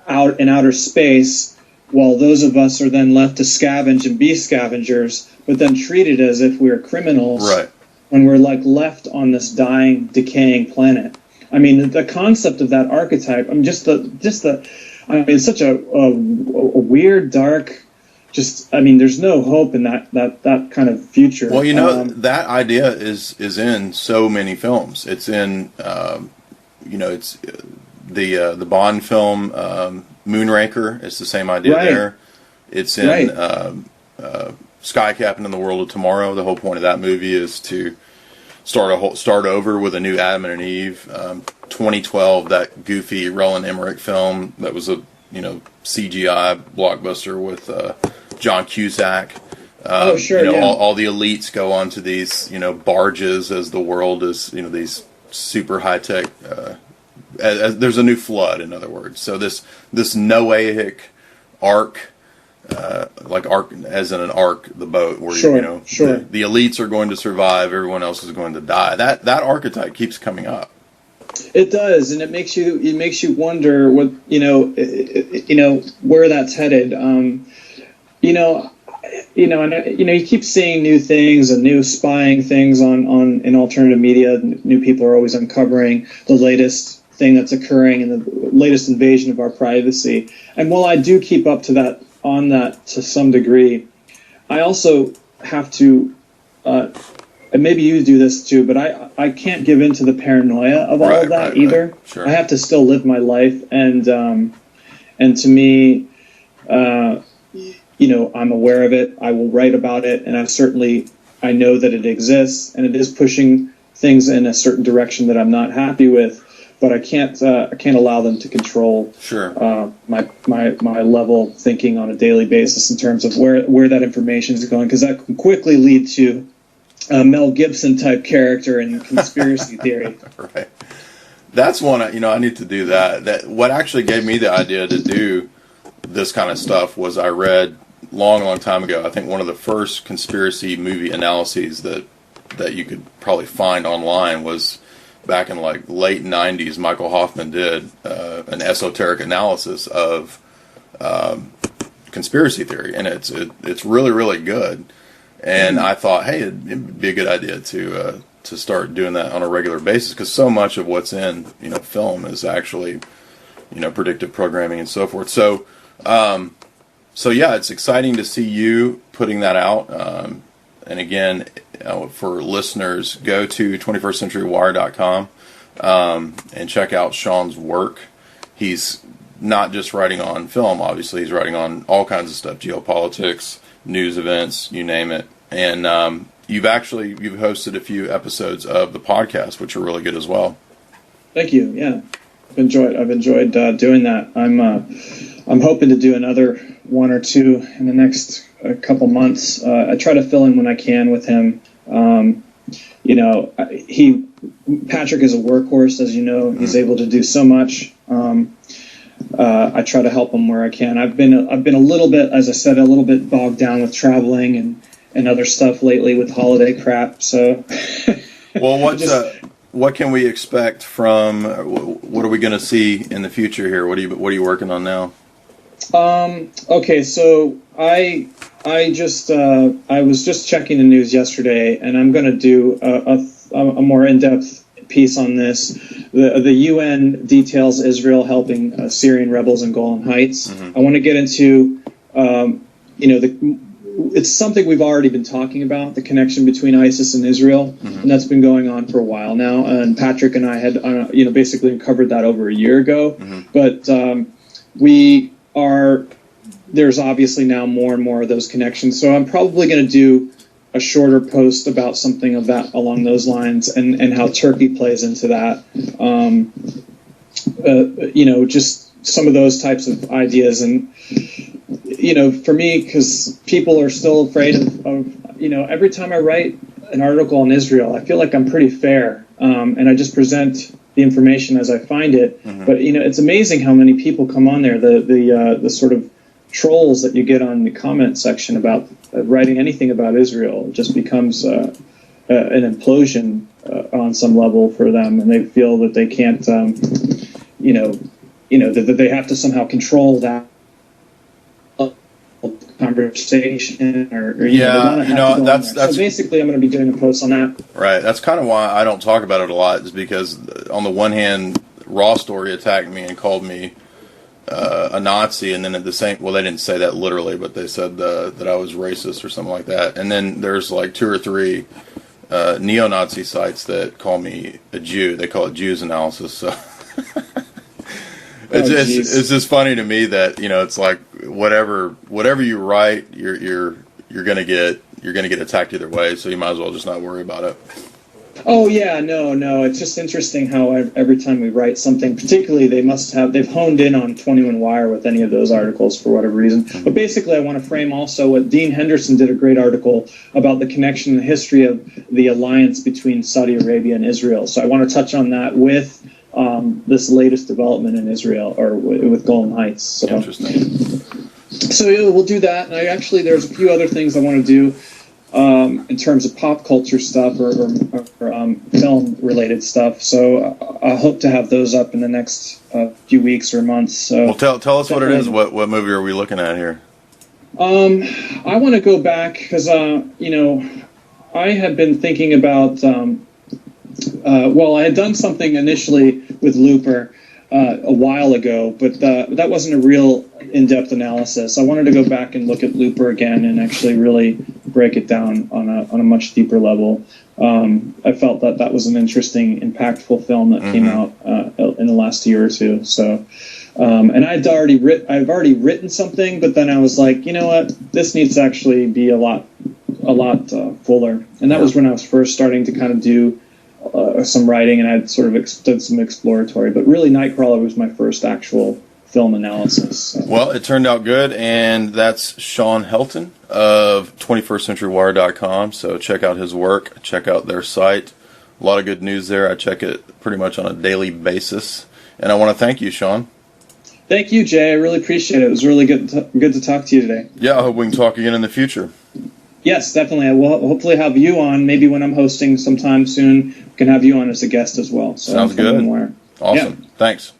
Speaker 2: out in outer space, while those of us are then left to scavenge and be scavengers, but then treated as if we're criminals,
Speaker 1: right,
Speaker 2: when we're like left on this dying, decaying planet. I mean, the concept of that archetype. I mean, I mean, it's such a weird, dark. I mean, there's no hope in that kind of future.
Speaker 1: Well, you know, that idea is in so many films. It's in, you know, it's the Bond film Moonraker. It's the same idea there. It's in Sky Captain and the World of Tomorrow. The whole point of that movie is to start over with a new Adam and Eve. 2012, that goofy Roland Emmerich film that was a CGI blockbuster with John Cusack.
Speaker 2: Oh, sure.
Speaker 1: You know, all the elites go onto these barges as the world is these super high tech. There's a new flood, in other words. So this Noahic ark. Like ark, as in an ark, the boat where the elites are going to survive, everyone else is going to die. That archetype keeps coming up.
Speaker 2: It does, and it makes you wonder what where that's headed. And you keep seeing new things and new spying things on in alternative media. New people are always uncovering the latest thing that's occurring and the latest invasion of our privacy. And while I do keep up to that to some degree, I also have to, and maybe you do this too, but I can't give in to the paranoia of all of that either.
Speaker 1: Right. Sure.
Speaker 2: I have to still live my life, and to me, I'm aware of it. I will write about it, and I know that it exists, and it is pushing things in a certain direction that I'm not happy with. But I can't allow them to control my level of thinking on a daily basis in terms of where that information is going, because that can quickly lead to a Mel Gibson type character in conspiracy theory.
Speaker 1: Right. That's one. I need to do that. That what actually gave me the idea to do this kind of stuff was I read long time ago. I think one of the first conspiracy movie analyses that you could probably find online was. Back in like late 90s, Michael Hoffman did an esoteric analysis of conspiracy theory, and it's really, really good. And I thought, hey, it'd be a good idea to start doing that on a regular basis, because so much of what's in film is actually predictive programming and so forth. So yeah, it's exciting to see you putting that out. And again, for listeners, go to 21stcenturywire.com and check out Sean's work. He's not just writing on film, obviously. He's writing on all kinds of stuff, geopolitics, news events, you name it. And you've hosted a few episodes of the podcast, which are really good as well.
Speaker 2: Thank you. Yeah, I've enjoyed doing that. I'm hoping to do another one or two in the next couple months. I try to fill in when I can with him. Patrick is a workhorse, as you know. He's able to do so much. I try to help him where I can. I've been a little bit, as I said, bogged down with traveling and other stuff lately with holiday crap. So,
Speaker 1: well, what can we expect from? What are we going to see in the future here? What are you working on now?
Speaker 2: Okay, so I was just checking the news yesterday, and I'm going to do a more in-depth piece on this. The UN details Israel helping Syrian rebels in Golan Heights. Mm-hmm. I want to get into, it's something we've already been talking about, the connection between ISIS and Israel, mm-hmm. and that's been going on for a while now. And Patrick and I had, basically uncovered that over a year ago. Mm-hmm. But there's obviously now more and more of those connections. So I'm probably going to do a shorter post about something of that along those lines and how Turkey plays into that. Just some of those types of ideas. And, for me, because people are still afraid of, every time I write an article on Israel, I feel like I'm pretty fair. And I just present the information as I find it. But it's amazing how many people come on there. The sort of trolls that you get on the comment section about writing anything about Israel just becomes an implosion on some level for them, and they feel that they can't, that they have to somehow control that conversation, or
Speaker 1: that's
Speaker 2: so basically I'm going to be doing a post on that.
Speaker 1: Right. That's kind of why I don't talk about it a lot, is because on the one hand, Raw Story attacked me and called me a Nazi, and then at the same, well, they didn't say that literally, but they said that I was racist or something like that. And then there's like 2 or 3 neo-Nazi sites that call me a Jew. They call it Jews analysis. So it's just funny to me that it's like whatever you write, you're gonna get attacked either way. So you might as well just not worry about it.
Speaker 2: Oh yeah, no. It's just interesting how every time we write something, particularly they've honed in on 21 Wire with any of those articles for whatever reason. But basically, I want to frame also what Dean Henderson did a great article about the connection and the history of the alliance between Saudi Arabia and Israel. So I want to touch on that with this latest development in Israel, or with Golan Heights. So,
Speaker 1: interesting.
Speaker 2: So we'll do that. And there's a few other things I want to do. In terms of pop culture stuff or film-related stuff. So I hope to have those up in the next few weeks or months. So
Speaker 1: well, tell us what it is. What movie are we looking at here?
Speaker 2: I want to go back because, I had been thinking about, I had done something initially with Looper a while ago, but that wasn't a real in-depth analysis. I wanted to go back and look at Looper again and actually really break it down on a much deeper level. I felt that was an interesting, impactful film that came out in the last year or two. So, and I've already written something, but then I was like, you know what, this needs to actually be a lot fuller. And that was when I was first starting to kind of do some writing, and I'd sort of done some exploratory. But really, Nightcrawler was my first actual film analysis. So.
Speaker 1: Well, it turned out good, and that's Sean Helton of 21stCenturyWire.com. So check out his work. Check out their site. A lot of good news there. I check it pretty much on a daily basis. And I want to thank you, Sean.
Speaker 2: Thank you, Jay. I really appreciate it. It was really good to talk to you today.
Speaker 1: Yeah, I hope we can talk again in the future.
Speaker 2: Yes, definitely. I will hopefully have you on. Maybe when I'm hosting sometime soon, we can have you on as a guest as well. So
Speaker 1: sounds good. Awesome.
Speaker 2: Yeah.
Speaker 1: Thanks.